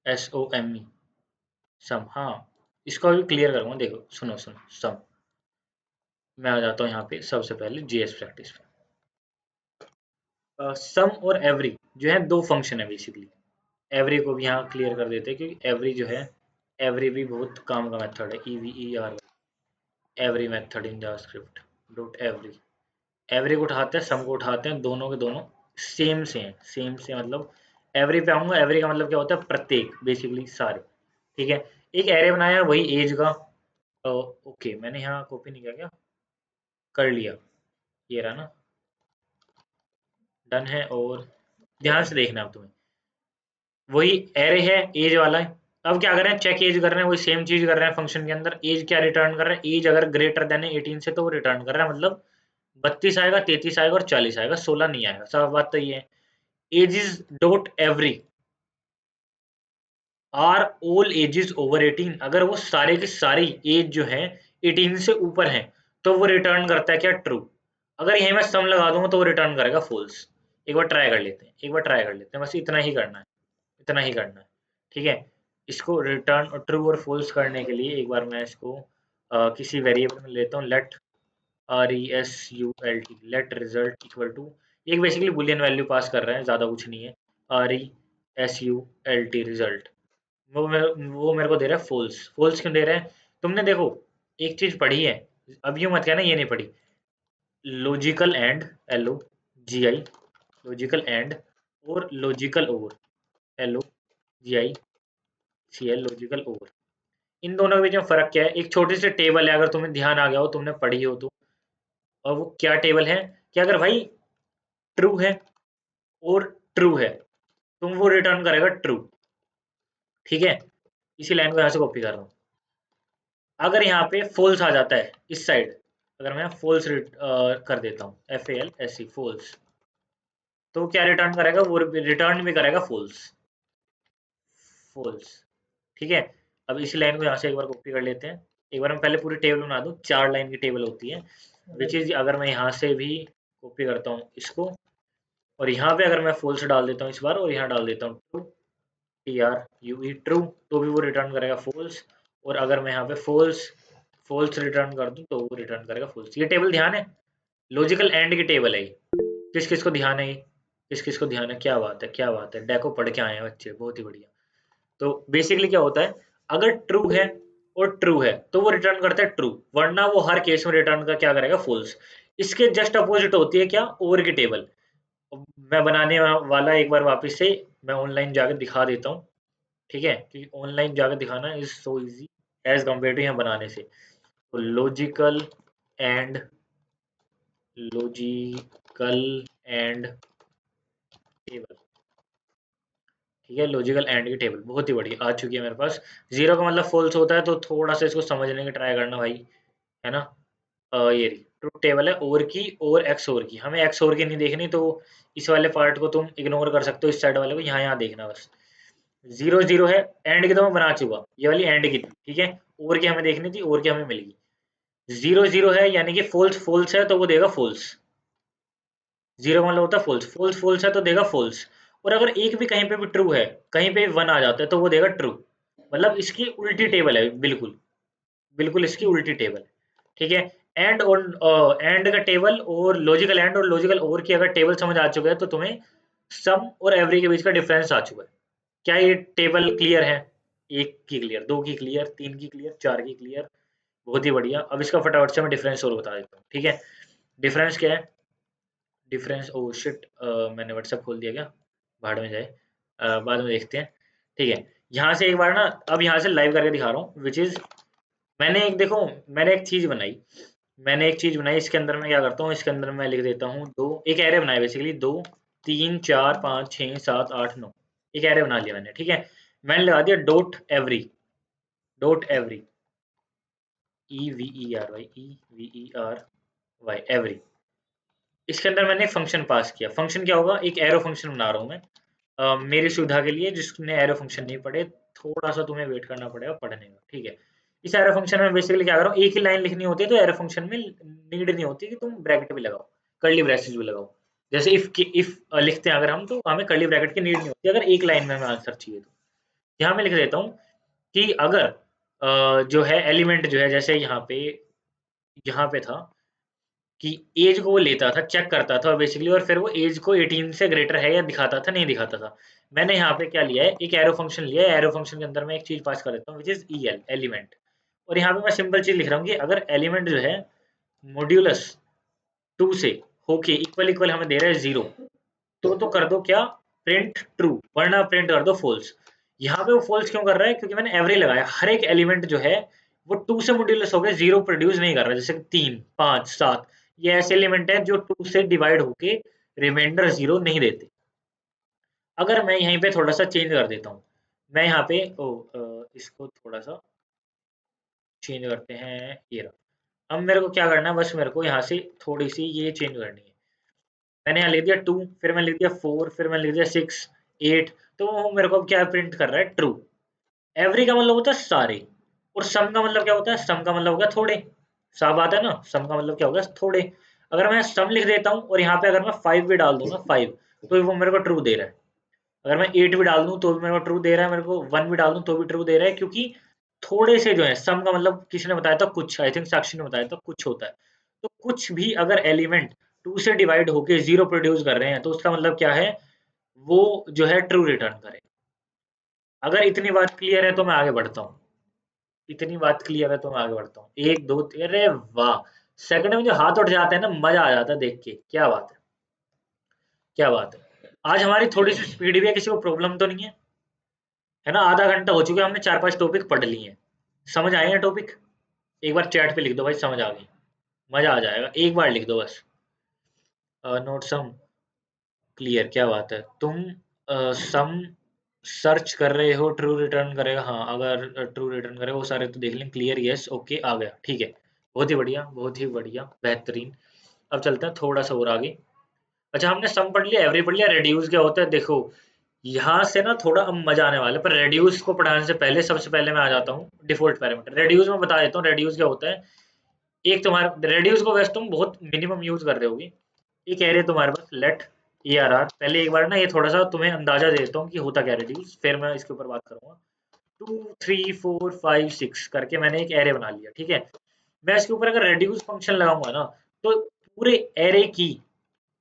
SOME, सम। हाँ, इसको अभी क्लियर करूँगा, देखो सुनो सुनो। सम, मैं आ जाता हूँ यहाँ पे सबसे पहले जीएस प्रैक्टिस पे। सम और एवरी जो है दो फंक्शन है बेसिकली। एवरी को भी यहाँ क्लियर कर देते हैं, क्योंकि एवरी जो है, एवरी भी बहुत काम का मेथड है, EVER, every method in JavaScript dot every. Every को उठाते हैं, सम को उठाते हैं, दोनों के दोनों सेम से हैं। सेम से मतलब एवरी पे आऊंगा, एवरी का मतलब क्या होता है, प्रत्येक, बेसिकली सारे। ठीक है, एक एरे बनाया है वही एज का। ओके, मैंने यहाँ कॉपी नहीं किया क्या, कर लिया, ये रहा ना, डन है। और ध्यान से देखना अब तुम्हें, वही एरे है, एज वाला है। अब क्या कर रहे हैं, चेक एज कर रहे हैं, वही सेम चीज कर रहे हैं फंक्शन के अंदर। एज क्या रिटर्न कर रहे हैं, एज अगर ग्रेटर देन है 18 से तो वो रिटर्न कर रहा है, मतलब 32 आएगा, 33 आएगा और 40 आएगा, 16 नहीं आएगा। सब बात तो ये है। Ages dot every are all ages over 18, अगर वो सारे की सारी एज जो है 18 से ऊपर है तो वो रिटर्न करता है क्या, ट्रू। अगर यहीं मैं सम लगा दूंगा तो वो रिटर्न करेगा फॉल्स। एक बार ट्राई कर लेते हैं, एक बार ट्राई कर लेते हैं, बस इतना ही करना है, इतना ही करना है। ठीक है, इसको रिटर्न और ट्रू और फॉल्स करने के लिए एक बार मैं इसको किसी वेरिएबल में लेता हूँ, let RESULT, let result equal to, एक बेसिकली बुलियन वैल्यू पास कर रहे हैं, ज़्यादा कुछ नहीं है। RESULT रिजल्ट, वो मेरे को दे रहा है फॉल्स। फॉल्स क्यों दे रहा है, तुमने देखो एक चीज पढ़ी है, अब यूं मत कहना ये नहीं पढ़ी। Logical and, LOGI, logical and, और लॉजिकल और, LOGICL, लॉजिकल और, इन दोनों के बीच में फर्क क्या है, एक छोटी सी टेबल है, अगर तुम्हें ध्यान आ गया हो, तुमने पढ़ी हो तो। और वो क्या टेबल है, कि अगर भाई ट्रू है और ट्रू है तो वो रिटर्न करेगा ट्रू। ठीक है, इसी लाइन को यहाँ से कॉपी कर रहा हूँ। अगर यहाँ पे फॉल्स आ जाता है इस साइड, अगर मैं फॉल्स कर देता हूँ, FALSE फॉल्स, तो क्या रिटर्न करेगा, वो रिटर्न भी करेगा फॉल्स, फॉल्स। ठीक है, अब इसी लाइन को यहाँ से एक बार कॉपी कर लेते हैं। एक बार मैं पहले पूरी टेबल बना दूँ, 4 लाइन की टेबल होती है, विच इज, अगर मैं यहाँ से भी कॉपी करता हूँ इसको, और यहाँ पे अगर मैं फॉल्स डाल देता हूँ इस बार, और यहाँ डाल देता हूँ ट्रू, TRUE ट्रू, तो भी वो रिटर्न करेगा फॉल्स। और अगर मैं यहाँ पे फॉल्स फॉल्स रिटर्न कर दूं तो वो रिटर्न करेगा फॉल्स। ये टेबल ध्यान है, लॉजिकल एंड की टेबल है ये। किस किस को ध्यान है ये, किस किस को ध्यान है, क्या बात है, क्या बात है, डेको पढ़ के आए हैं बच्चे, बहुत ही बढ़िया। तो बेसिकली क्या होता है, अगर ट्रू है और ट्रू है तो वो रिटर्न करता है ट्रू, वरना वो हर केस में रिटर्न का क्या करेगा, फॉल्स। इसके जस्ट अपोजिट होती है क्या, ओवर की टेबल। मैं बनाने वाला एक बार वापस से मैं ऑनलाइन जाकर दिखा देता हूँ। ठीक है, क्योंकि ऑनलाइन जाकर दिखाना is so easy as compare to यहाँ बनाने से। तो एंड लॉजिकल एंड टेबल, ठीक है, लॉजिकल एंड की टेबल बहुत ही बढ़िया आ चुकी है मेरे पास। जीरो का मतलब फॉल्स होता है, तो थोड़ा सा इसको समझने की ट्राई करना भाई, है ना। ये ट्रुथ टेबल है और की, और एक्स और की, हमें एक्स और की नहीं देखनी, तो इस वाले पार्ट को तुम इग्नोर कर सकते हो, इस साइड वाले को यहाँ यहाँ देखना बस। जीरो जीरो है, एंड की तो मैं बना चुका, ये वाली एंड की थी, ठीक है। और की हमें देखनी थी, और की हमें मिल गई। जीरो जीरो है यानी कि फॉल्स फॉल्स है, तो वो देगा फॉल्स। जीरो मतलब होता है फॉल्स, फॉल्स फॉल्स है तो देगा फॉल्स। और अगर एक भी कहीं पे भी ट्रू है, कहीं पे वन आ जाता है तो वो देगा ट्रू। मतलब इसकी उल्टी टेबल है, बिल्कुल बिल्कुल इसकी उल्टी टेबल। ठीक है, एंड और एंड का टेबल और लॉजिकल एंड और लॉजिकल और की अगर टेबल समझ आ चुका है तो तुम्हें सम और एवरी के बीच का डिफरेंस आ चुका है। क्या ये टेबल क्लियर है? 1 की क्लियर, 2 की क्लियर, 3 की क्लियर, 4 की क्लियर। बहुत ही बढ़िया। अब इसका फटाफट से मैं डिफरेंस और बता देता हूँ, ठीक है? डिफरेंस क्या है? डिफरेंस, ओह शिट, मैंने व्हाट्सएप खोल दिया क्या? भाड़ में जाए, बाद में देखते हैं। ठीक है, यहाँ से एक बार ना, अब यहाँ से लाइव करके दिखा रहा हूँ, विच इज मैंने एक देखो, मैंने एक चीज बनाई, इसके अंदर मैं क्या करता हूँ, इसके अंदर मैं लिख देता हूँ दो, एक एरे बनाया बेसिकली, 2 3 4 5 6 7 8 9, एक एरे बना लिया मैंने, ठीक है? मैंने लगा दिया डॉट एवरी, EVERY एवरी। इसके अंदर मैंने एक फंक्शन पास किया। फंक्शन क्या होगा? एक एरो फंक्शन बना रहा हूँ मैं, मेरी सुविधा के लिए। जिसने एरो फंक्शन नहीं पढ़े, थोड़ा सा तुम्हें वेट करना पड़ेगा पढ़ने का, ठीक है? इस एरो फंक्शन में बेसिकली क्या करो, एक ही लाइन लिखनी होती है, तो एरो फंक्शन में नीड नहीं होती कि तुम ब्रैकेट भी लगाओ, कर्ली ब्रेसेस भी लगाओ। जैसे इफ लिखते हैं अगर हम, तो हमें कर्ली ब्रैकेट की नीड नहीं होती अगर एक लाइन में हमें आंसर चाहिए तो। यहाँ मैं लिख देता हूँ कि अगर जो है एलिमेंट जो है, जैसे यहाँ पे था कि एज को वो लेता था, चेक करता था बेसिकली, और फिर वो एज को 18 से ग्रेटर है या दिखाता था, नहीं दिखाता था। मैंने यहाँ पे क्या लिया है, एक एरो फंक्शन लिया है। एरो फंक्शन के अंदर मैं एक चीज पास कर देता हूँ, विच इज EL, एलिमेंट। और यहाँ पे मैं सिंपल चीज लिख रहा हूँ कि अगर एलिमेंट जो है मॉड्यूलस 2 से होके इक्वल इक्वल हमें दे रहा है 0, तो कर दो क्या, प्रिंट ट्रू, वरना प्रिंट कर दो फॉल्स। यहाँ पे वो फॉल्स क्यों कर रहा है? क्योंकि मैंने एवरी लगाया। हर एक एलिमेंट जो है वो 2 से मॉड्यूलस हो गए, 0 प्रोड्यूस नहीं कर रहा, जैसे 3 5 7, ये ऐसे एलिमेंट है जो 2 से डिवाइड होके रिमाइंडर 0 नहीं देते। अगर मैं यहीं पे थोड़ा सा चेंज कर देता हूँ, मैं यहाँ पे इसको थोड़ा सा चेंज करते हैं, ये रहा। अब मेरे को क्या करना है, बस मेरे को यहाँ से थोड़ी सी ये चेंज करनी है। मैंने यहाँ लिख दिया 2, फिर मैंने लिख दिया 4, फिर मैंने लिख दिया 6 8, तो वो मेरे को अब क्या प्रिंट कर रहा है, ट्रू। एवरी का मतलब होता है सारे, और सम का मतलब क्या होता है, सम का मतलब हो गया थोड़े। साफ बात है ना, सम का मतलब क्या होगा, थोड़े। अगर मैं सम लिख देता हूँ और यहाँ पे अगर मैं 5 भी डाल दूँ ना, 5, तो वो मेरे को ट्रू दे रहा है। अगर मैं 8 भी डाल दूँ तो भी मेरे को ट्रू दे रहा है, मेरे को 1 भी डाल दूँ तो भी ट्रू दे रहा है, क्योंकि थोड़े से जो है, सम का मतलब किसी ने बताया था कुछ, आई थिंक साक्षी ने बताया था कुछ होता है। तो कुछ भी अगर एलिमेंट 2 से डिवाइड होके 0 प्रोड्यूस कर रहे हैं, तो उसका मतलब क्या है, वो जो है ट्रू रिटर्न करे। अगर इतनी बात क्लियर है तो मैं आगे बढ़ता हूँ। इतनी बात क्लियर है तो मैं आगे बढ़ता हूँ। 1 2 अरे वाह! सेकंड में जो हाथ उठ जाते हैं ना, मजा आ जाता है देख के। क्या बात है, क्या बात है। आज हमारी थोड़ी सी स्पीड भी है, किसी को प्रॉब्लम तो नहीं है ना? आधा घंटा हो चुका है, हमने 4 5 टॉपिक पढ़ लिए हैं। समझ आए हैं टॉपिक? एक बार चैट पे लिख दो भाई, समझ आ गई। मजा आ जाएगा, एक बार लिख दो बस। नोट सम क्लियर, क्या बात है। तुम सम सर्च कर रहे हो, ट्रू रिटर्न करेगा, हाँ अगर ट्रू रिटर्न करे वो सारे तो देख लें। क्लियर, यस, ओके, आ गया, ठीक है। बहुत ही बढ़िया, बहुत ही बढ़िया, बेहतरीन। अब चलते हैं थोड़ा सा और आगे। अच्छा, हमने सम पढ़ लिया, एवरी पढ़ लिया, रेड्यूस क्या होता है देखो। यहाँ से ना थोड़ा अब मजा आने वाला है, पर रेड्यूस को पढ़ाने से पहले सबसे पहले मैं आ जाता हूँ डिफॉल्ट पैरामीटर। रेड्यूस में बता देता हूँ रेड्यूस क्या होता है। एक तुम्हारा रेड्यूस को वैसे तुम बहुत मिनिमम यूज कर रहे होगे। एक एरे तुम्हारे पास लेट ARR, पहले एक बार ना ये थोड़ा सा तुम्हें अंदाजा दे देता हूँ कि होता क्या रेड्यूस, फिर मैं इसके ऊपर बात करूंगा। 2 3 4 5 6 करके मैंने एक एरे बना लिया, ठीक है? मैं इसके ऊपर अगर रेड्यूस फंक्शन लगाऊंगा ना, तो पूरे एरे की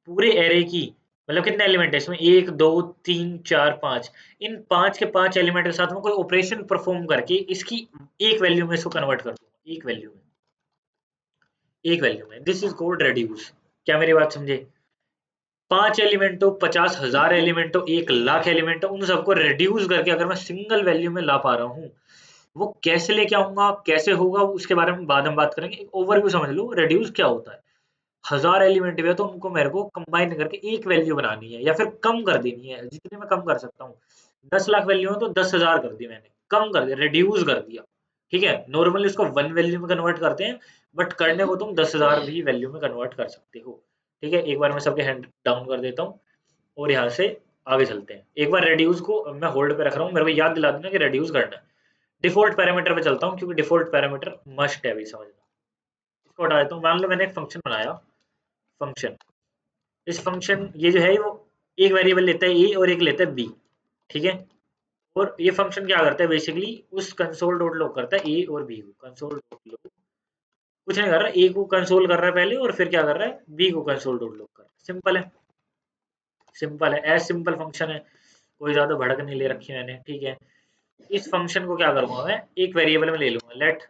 पूरे एरे की मतलब कितने एलिमेंट है इसमें, 1 2 3 4 5, इन 5 के 5 एलिमेंट के साथ में कोई ऑपरेशन परफॉर्म करके इसकी एक वैल्यू में इसको कन्वर्ट कर दूंगा, एक वैल्यू में। This is called reduce. क्या मेरी बात समझे? 5 एलिमेंट हो, 50,000 एलिमेंट हो, 1 लाख एलिमेंट हो, उन सबको रिड्यूस करके अगर मैं सिंगल वैल्यू में ला पा रहा हूँ, वो कैसे लेके आऊंगा, कैसे होगा, उसके बारे में बाद में बात करेंगे। एक ओवरव्यू समझ लो रेड्यूस क्या होता है। 1000 एलिमेंट भी है तो उनको मेरे को कंबाइन करके एक वैल्यू बनानी है, या फिर कम कर देनी है, जितने मैं कम कर सकता हूँ। 10 लाख वैल्यू है तो 10,000 कर दी मैंने, कम कर दिया, रिड्यूस कर दिया, ठीक है? नॉर्मली उसको 1 वैल्यू में कन्वर्ट करते हैं, बट करने को तुम 10,000 भी वैल्यू में कन्वर्ट कर सकते हो, ठीक है? एक बार मैं सबके हैंड डाउन कर देता हूँ और यहाँ से आगे चलते हैं। एक बार रेड्यूस को मैं होल्ड पे रख रहा हूँ, मेरे को याद दिला देना कि रेड्यूस करना है। डिफॉल्ट पैरामीटर पे चलता हूँ, क्योंकि डिफॉल्ट पैरामीटर मस्ट है, भी समझना। इसको हटा देता हूँ। मान लो मैंने एक फंक्शन बनाया, फंक्शन। इस फंक्शन ये जो है वो एक वेरिएबल लेता है ए और एक लेता है बी, ठीक है? और ये फंक्शन क्या करता है बेसिकली, उस कंसोल डॉट लॉग करता है ए और बी को। कंसोल डॉट लॉग कुछ नहीं कर रहा, ए को कंसोल कर रहा है पहले, और फिर क्या कर रहा है, बी को कंसोल डॉट लॉग कर रहा है। सिंपल है, सिंपल है, एज सिंपल फंक्शन है। कोई ज्यादा भड़क नहीं ले रखी मैंने, ठीक है। इस फंक्शन को क्या करूंगा मैं, एक वेरिएबल में ले लूंगा, let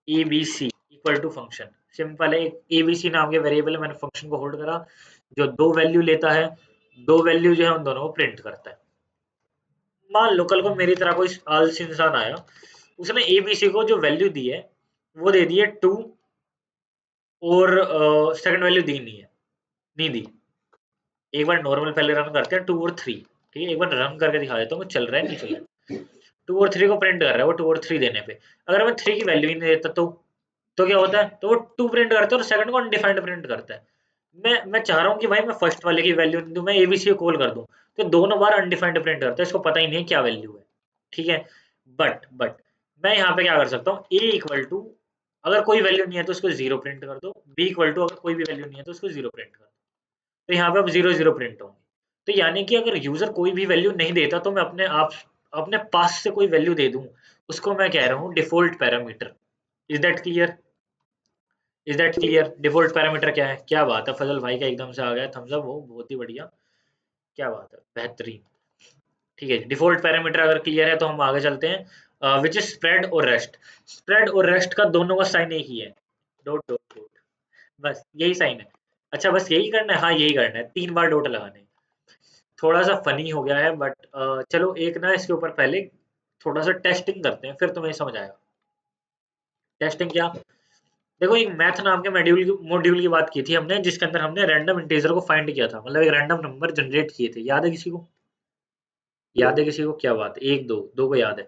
A B C equal to function. Simple है, एक ए बी सी नाम के वेरिएबल मैंने फंक्शन को होल्ड करा, जो दो वैल्यू लेता है, दो वैल्यू जो है उन दोनों को प्रिंट करता है। मान लो कल को मेरी तरह कोई आलसी इंसान आया, उसने ए बी सी को जो वैल्यू दी है वो दे दी है 2, और सेकंड वैल्यू दी नहीं है, नहीं दी। एक बार नॉर्मल पहले रन करते हैं 2 और 3, ठीक है, एक बार रन करके दिखा देता हूँ चल रहा है नहीं चल रहा है। 2 और 3 को प्रिंट कर रहा है वो, 2 और 3 देने पे अगर मैं 3 की वैल्यू ही नहीं देता तो क्या होता है, तो वो 2 प्रिंट करता है और सेकंड को अनडिफाइंड प्रिंट करता है। मैं चाह रहा हूँ कि भाई मैं फर्स्ट वाले की वैल्यू नहीं दूं, मैं एबीसी को कॉल कर दूं, तो दोनों बार अनडिफाइंड प्रिंट करता है, इसको पता ही नहीं है क्या वैल्यू है, ठीक है। बट मैं यहाँ पे क्या कर सकता हूँ, ए इक्वल टू, अगर कोई वैल्यू नहीं है तो उसको जीरो प्रिंट कर दो, बी इक्वल टू, अगर कोई भी वैल्यू नहीं है तो उसको जीरो प्रिंट कर दो, तो यहाँ पे अब जीरो जीरो प्रिंट होंगे। तो यानी कि अगर यूजर कोई भी वैल्यू नहीं देता तो मैं अपने आप अपने पास से कोई वैल्यू दे दूं, उसको मैं कह रहा हूँ default parameter. Is that clear? Is that clear? Default parameter क्या है? क्या बात है, फजल भाई का एकदम से आ गया थम्स अप, वो बहुत ही बढ़िया, क्या बात है, बेहतरीन। ठीक है, डिफॉल्ट पैरामीटर अगर क्लियर है तो हम आगे चलते हैं, विच इज स्प्रेड और रेस्ट। स्प्रेड और रेस्ट का दोनों का साइन एक ही है, डॉट डॉट डॉट, बस यही साइन है। अच्छा बस यही करना है, हाँ यही करना है, 3 बार डॉट लगाने हैं। थोड़ा सा फनी हो गया है बट चलो एक ना इसके ऊपर पहले थोड़ा सा टेस्टिंग करते हैं, फिर तुम्हें समझ आएगा। टेस्टिंग क्या, देखो एक मैथ नाम के मॉड्यूल की बात की थी हमने, जिसके अंदर हमने रैंडम इंटीजर को फाइंड किया था, मतलब एक रैंडम नंबर जनरेट किए थे, याद है किसी को? याद है किसी को? क्या बात है, एक दो दो को याद है,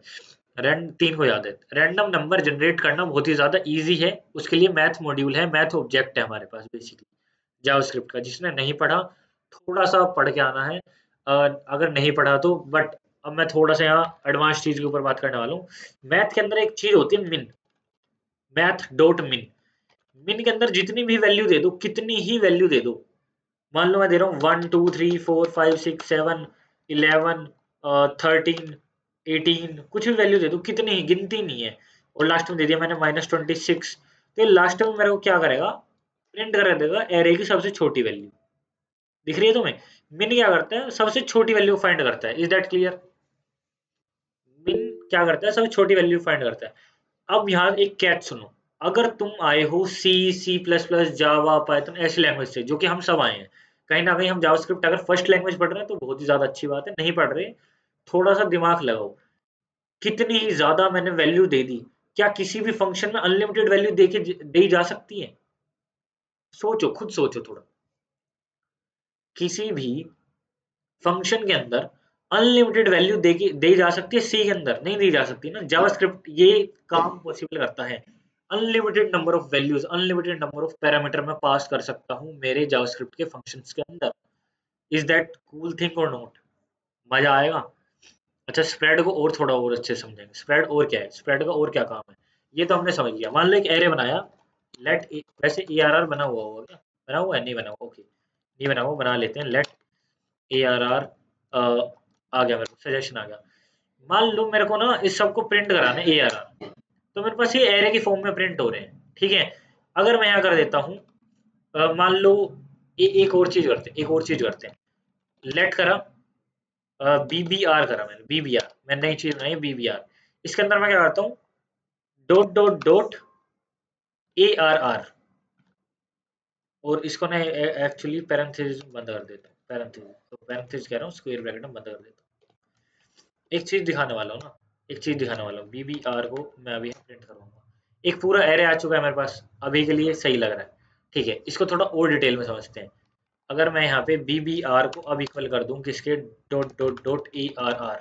रैंड 3 को याद है। रैंडम नंबर जनरेट करना बहुत ही ज्यादा इजी है, उसके लिए मैथ मॉड्यूल है, मैथ ऑब्जेक्ट है हमारे पास बेसिकली जावास्क्रिप्ट का। जिसने नहीं पढ़ा थोड़ा सा पढ़ के आना है, अगर नहीं पढ़ा तो, बट अब मैं थोड़ा सा यहाँ एडवांस चीज के ऊपर बात करने वाला हूँ। मैथ के अंदर एक चीज होती है मिन, मैथ डॉट मिन। मिन के अंदर जितनी भी वैल्यू दे दो, कितनी ही वैल्यू दे दो, मान लो मैं दे रहा हूँ 1 2 3 4 5 6 7 11 13 18, कुछ भी वैल्यू दे दो, कितनी ही गिनती नहीं है, और लास्ट में दे दिया मैंने -26, तो लास्ट में मेरे को क्या करेगा, प्रिंट कर देगा एरे की सबसे छोटी वैल्यू। दिख रही है तुम्हें? मिन क्या करता है, सबसे छोटी वैल्यू फाइंड करता है। Is that clear? मिन क्या करता है, सबसे छोटी वैल्यू फाइंड करता है। अब यहाँ एक कैच सुनो, अगर तुम आए हो C C plus plus Java Python ऐसी लैंग्वेज से, जो कि हम सब आए हैं, कहीं ना कहीं हम जावास्क्रिप्ट अगर फर्स्ट लैंग्वेज पढ़ रहे हैं तो बहुत ही ज्यादा अच्छी बात है, नहीं पढ़ रहे थोड़ा सा दिमाग लगाओ। कितनी ही ज्यादा मैंने वैल्यू दे दी, क्या किसी भी फंक्शन में अनलिमिटेड वैल्यू दे के दी जा सकती है? सोचो, खुद सोचो थोड़ा। किसी भी फंक्शन के अंदर अनलिमिटेड वैल्यू दे जा सकती है? सी के अंदर नहीं दी जा सकती ना। जावास्क्रिप्ट ये काम पॉसिबल करता है, unlimited number of values, unlimited number of parameter मैं पास कर सकता हूँ मेरे जावास्क्रिप्ट के फंक्शंस के अंदर। इज दैट कूल थिंग और नॉट? मजा आएगा। अच्छा स्प्रेड को और थोड़ा और अच्छे से समझेंगे, स्प्रेड और क्या है, स्प्रेड का और क्या काम है, ये तो हमने समझ लिया। मान लो एक एरे बनाया, लेट, वैसे ए आर आर बना हुआ होगा क्या, बना हुआ है, नहीं बना हुआ, ओके नहीं बना हुआ, बना लेते हैं, लेट ए आर आर, आ गया मेरे को सजेशन आ गया। मान लो मेरे को ना इस सबको प्रिंट कराना है ए आर आर, तो मेरे पास ये एरे की फॉर्म में प्रिंट हो रहे हैं, ठीक है। अगर मैं यहाँ कर देता हूँ, मान लो एक और चीज करते हैं, एक और चीज करते हैं, लेट करा, बी बी आर करा मैंने, बी बी आर, मैं नई चीज बनाई बी बी आर। इसके अंदर मैं क्या करता हूँ, dot dot dot A R R, और इसको ना एक्चुअली पैरेंथेसिस बंद कर देता हूँ, पैरेंथेसिस, तो पैरेंथेसिस कह रहा हूँ, स्क्वायर ब्रैकेट में बंद कर देता हूँ। एक चीज दिखाने वाला हूँ ना, एक चीज दिखाने वाला हूँ, बी बी आर को मैं अभी प्रिंट करूंगा। एक पूरा एरे आ चुका है मेरे पास, अभी के लिए सही लग रहा है, ठीक है। इसको थोड़ा और डिटेल में समझते हैं। अगर मैं यहाँ पे बी बी आर को अब इक्वल कर दूं किसके, dot dot dot A R R,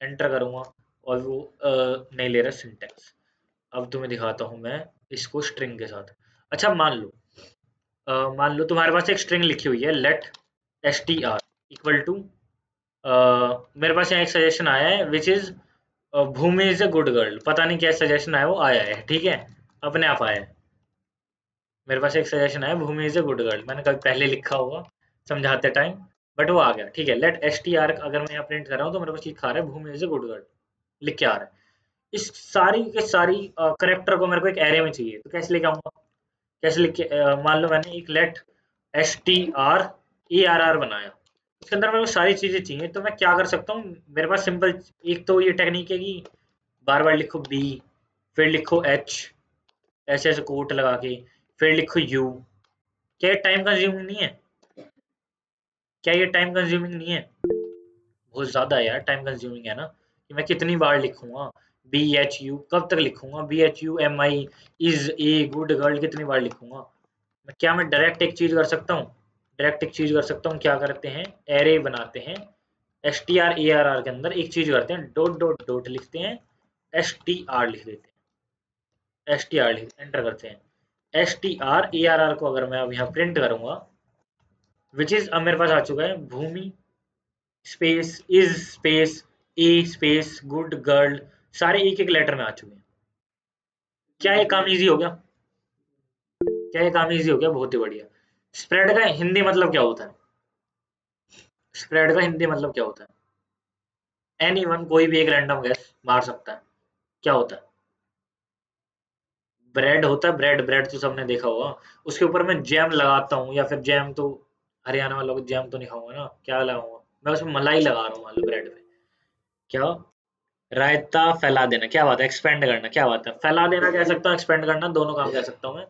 enter करूंगा, और वो नहीं ले रहा सिंटेक्स। अब तुम्हें दिखाता हूँ मैं इसको स्ट्रिंग के साथ। अच्छा मान लो तुम्हारे पास एक स्ट्रिंग लिखी हुई है, let S T R equal to, मेरे पास यहाँ एक सजेशन आया है which is Bhumi is a good girl, पता नहीं क्या सजेशन आया, वो आया है, ठीक है, अपने आप आया है। मेरे पास एक सजेशन आया, भूमि इज अ गुड गर्ल, मैंने कभी पहले लिखा होगा समझाते टाइम, बट वो आ गया, ठीक है। लेट एस टी आर अगर मैं यहाँ प्रिंट कर रहा हूँ तो मेरे पास लिखा आ रहा है भूमि इज अ गुड गर्ल, लिख के आ रहा है। इस सारी के सारी करेक्टर को मेरे को एक एरे में चाहिए, तो कैसे लेके आऊंगा, कैसे लिख के मान लो मैंने एक let S T R A R R बनाया, उसके अंदर मेरे को सारी चीजें चाहिए, तो मैं क्या कर सकता हूँ, मेरे पास सिंपल एक तो ये टेक्निक है कि बार बार लिखो बी, फिर लिखो एच, ऐसे ऐसे कोट लगा के, फिर लिखो यू। क्या ये टाइम कंज्यूमिंग नहीं है? क्या ये टाइम कंज्यूमिंग नहीं है? बहुत ज्यादा है यार, टाइम कंज्यूमिंग है ना, कि मैं कितनी बार लिखूंगा बी एच यू, कब तक लिखूंगा B H U M I is a good girl, कितनी बार लिखूंगा मैं? क्या मैं डायरेक्ट एक चीज कर सकता हूँ, डायरेक्ट एक चीज कर सकता हूँ, क्या करते हैं, एरे बनाते हैं, S T R A R R के अंदर एक चीज करते हैं, डॉट डॉट डॉट लिखते हैं, एस टी आर लिख देते हैं, एस टी आर लिख एंटर करते हैं, S T R A R R को अगर मैं अब यहाँ प्रिंट करूंगा, विच इज अब मेरे पास आ चुका है Bhumi space is space a space good girl, सारे एक एक लेटर में आ चुके हैं। क्या ये काम इजी हो गया? क्या ये काम इजी हो गया? बहुत ही बढ़िया। स्प्रेड का हिंदी मतलब क्या होता है? स्प्रेड का हिंदी मतलब क्या होता है? एनी वन, कोई भी एक रैंडम गैस मार सकता है, क्या होता है? ब्रेड होता है, ब्रेड, ब्रेड तो सबने देखा होगा। उसके ऊपर मैं जैम लगाता हूँ, या फिर जैम तो हरियाणा वालों को जैम तो नहीं खाऊंगा ना, क्या लगाऊंगा मैं उसमें? मलाई लगा रहा हूँ मान लो ब्रेड पे। क्या? रायता फैला देना, क्या बात है, एक्सपेंड करना, क्या बात है, फैला देना कह सकता हूँ, एक्सपेंड करना, दोनों काम कह सकता हूँ मैं।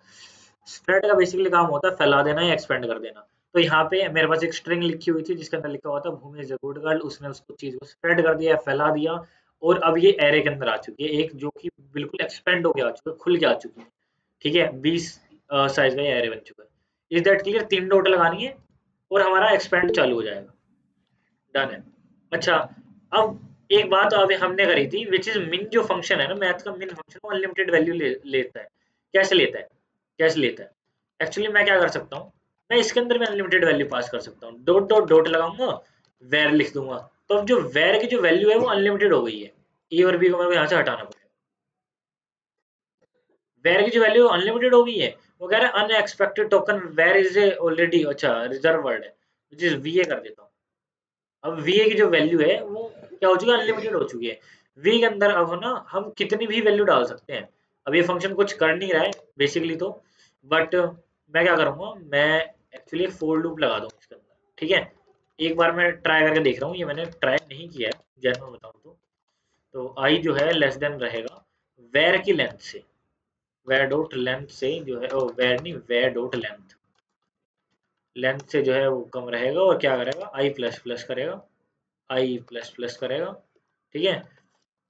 स्प्रेड का बेसिकली काम होता है फैला देना या एक्सपेंड कर देना। तो यहाँ पे मेरे पास एक स्ट्रिंग लिखी हुई थी जिसके अंदर लिखा हुआ था भूमि इज अ गुड गर्ल, उसने उसको चीज को स्प्रेड कर दिया, फैला दिया, और अब ये एरे के अंदर आ चुकी है एक, जो कि बिल्कुल एक्सपेंड होके आ चुकी है, खुल के आ चुकी है। ठीक है, 20 साइज का ये एरे बन चुका है। Is that clear? 3 डॉट लगानी है और हमारा एक्सपेंड चालू हो जाएगा। डन है। अच्छा, अब एक बात अभी हमने करी थी, विच इज मिन, जो फंक्शन है ना मैथ का, मिन फंक्शन वो अनलिमिटेड वैल्यू लेता है। कैसे लेता है? कैसे लेता है? एक्चुअली मैं क्या कर सकता हूँ, मैं इसके अंदर भी अनलिमिटेड वैल्यू पास कर सकता हूँ, डॉट डॉट डॉट लगाऊंगा, वेर लिख दूंगा, तो अब जो वेर की जो वैल्यू है वो अनलिमिटेड हो गई है। ए और बी को मेरे को यहाँ से हटाना पड़ेगा। वेर की जो वैल्यू अनलिमिटेड हो गई है, वो कह रहा है unexpected token where is already, अच्छा रिजर्व वर्ड है, विच इज वीए कर देता हूँ। अब वीए की जो वैल्यू है वो क्या हो चुकी है, अनलिमिटेड हो चुकी है। वी के अंदर अब ना हम कितनी भी वैल्यू डाल सकते हैं। अब ये फंक्शन कुछ कर नहीं रहा है बेसिकली तो, बट मैं क्या करूंगा, मैं एक्चुअली फोर लूप लगा दूंगा इसके अंदर। ठीक है, एक बार मैं ट्राई करके देख रहा हूँ, ये मैंने ट्राई नहीं किया है, जैसे मैं बताऊँ तो आई जो है लेस देन रहेगा वेर की लेंथ से, वेर डॉट लेंथ से जो है, ओ वेर नहीं, वेर डॉट लेंथ, लेंथ से जो है वो कम रहेगा, और क्या करेगा, आई प्लस प्लस करेगा, आई प्लस प्लस करेगा। ठीक है,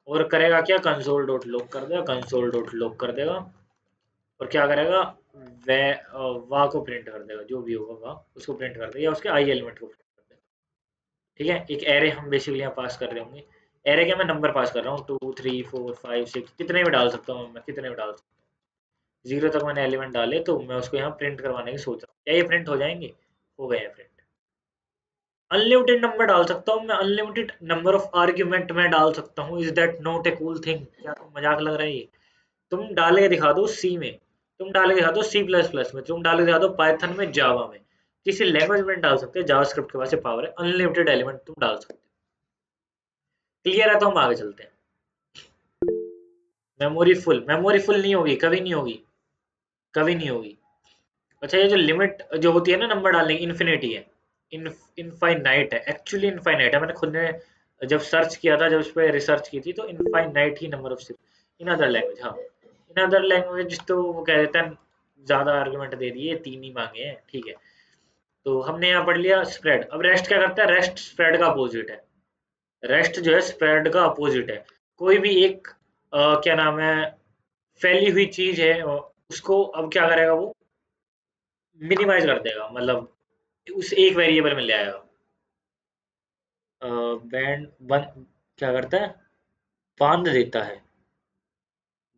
और करेगा क्या, कंसोल डॉट लॉग कर देगा, कंसोल डॉट लॉग कर देगा, और क्या करेगा, वे वा को प्रिंट कर देगा, जो भी होगा वा उसको प्रिंट कर देगा, या उसके आई एलिमेंट को प्रिंट कर देगा। ठीक है, एक एरे हम बेसिकली यहाँ पास कर रहे होंगे। एरे के मैं नंबर पास कर रहा हूँ, 2 3 4 5 6, कितने भी डाल सकता हूँ मैं, कितने भी डाल सकता हूँ, 0 तक मैंने एलिमेंट डाले, तो मैं उसको यहाँ प्रिंट करवाने की सोच रहा हूँ। क्या ये प्रिंट हो जाएंगे? हो गए हैं प्रिंट। अनलिमिटेड नंबर डाल सकता हूँ मैं, अनलिमिटेड नंबर ऑफ आर्ग्यूमेंट में डाल सकता हूँ। Is that not a cool thing? क्या तुम मजाक लग रहा है ये? तुम डाल के दिखा दो सी में, तुम डाल के दिखा दो सी प्लस प्लस में, तुम डाल के दिखा दो पाइथन में, जावा में, किसी लैंग्वेज में डाल सकते हैं, जावास्क्रिप्ट के पास पावर है, अनलिमिटेड एलिमेंट तुम डाल सकते हो। क्लियर है? तो हम आगे चलते हैं। मेमोरी फुल नहीं होगी, कभी नहीं होगी, कभी नहीं होगी। अच्छा, ये जो लिमिट जो होती है ना नंबर डालने की, इन्फिनिटी है, इनफाइनाइट है, एक्चुअली इनफाइनाइट है। मैंने खुद ने जब सर्च किया था, जब उस पर रिसर्च की थी, तो infinite he number of in other language, हाँ, इन अदर लैंग्वेज तो वो कह देते हैं ज्यादा आर्गुमेंट दे दिए, 3 ही मांगे हैं। ठीक है, तो हमने यहाँ पढ़ लिया स्प्रेड। अब रेस्ट क्या करता है? रेस्ट स्प्रेड का अपोजिट है। रेस्ट जो है स्प्रेड का अपोजिट है। कोई भी एक क्या नाम है, फैली हुई चीज है, उसको अब क्या करेगा वो, मिनिमाइज कर देगा, मतलब उस एक वेरिएबल में ले आएगा। बैंड बन क्या करता है, बांध देता है,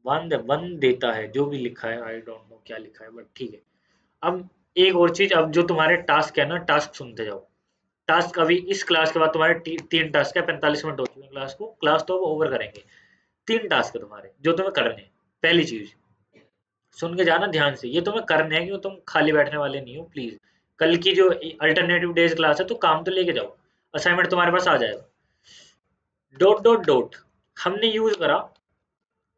बांध बंद देता है, जो भी लिखा है, आई डोंट नो क्या लिखा है, बट ठीक है। अब एक और चीज, अब जो तुम्हारे टास्क है ना, टास्क सुनते जाओ। टास्क अभी इस क्लास के बाद तुम्हारे 3 टास्क है, 45 मिनट हो चुके हैं क्लास को, क्लास तो अब ओवर करेंगे। 3 टास्क है तुम्हारे जो तुम्हें करने हैं। पहली चीज, सुन के जाना ध्यान से, ये तुम्हें करने हैं, क्योंकि तुम खाली बैठने वाले नहीं हो प्लीज। कल की जो अल्टरनेटिव डेज क्लास है तो काम तो लेके जाओ, असाइनमेंट तुम्हारे पास आ जाएगा। डॉट डॉट डॉट हमने यूज करा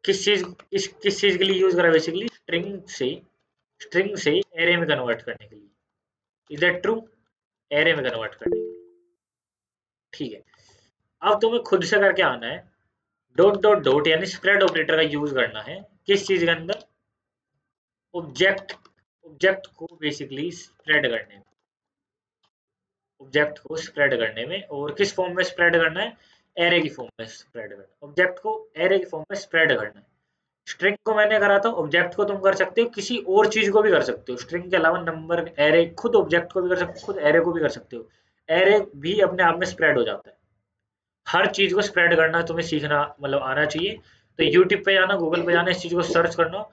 किस चीज के लिए यूज करा, बेसिकली स्ट्रिंग से एरे में कन्वर्ट करने के लिए। Is that true? एरे में कन्वर्ट करने के लिए। ठीक है, अब तुम्हें खुद से करके आना है, डॉट डॉट डॉट यानी स्प्रेड ऑपरेटर का यूज करना है किस चीज के अंदर, ऑब्जेक्ट, ऑब्जेक्ट को बेसिकली स्प्रेड करने में, ऑब्जेक्ट को स्प्रेड करने में, और किस फॉर्म में स्प्रेड करना है, एरे की फॉर्म में स्प्रेड करना, ऑब्जेक्ट को एरे की फॉर्म में स्प्रेड करना है। स्ट्रिंग को मैंने करा था, ऑब्जेक्ट को तुम कर सकते हो, किसी और चीज को भी कर सकते हो, स्ट्रिंग के अलावा नंबर, एरे, खुद ऑब्जेक्ट को भी कर सकते हो, खुद एरे को भी कर सकते हो। एरे भी अपने आप में स्प्रेड हो जाता है। हर चीज को स्प्रेड करना तुम्हें सीखना मतलब आना चाहिए। तो यूट्यूब पे जाना, गूगल पे जाना, इस चीज को सर्च करना,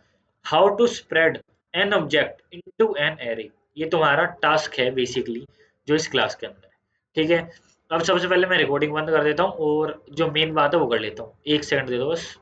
how to spread an object into an array. ये तुम्हारा टास्क है बेसिकली, जो इस क्लास के अंदर है। ठीक है, अब सबसे पहले मैं रिकॉर्डिंग बंद कर देता हूँ और जो मेन बात है वो कर लेता हूँ। 1 सेकंड दे दो बस।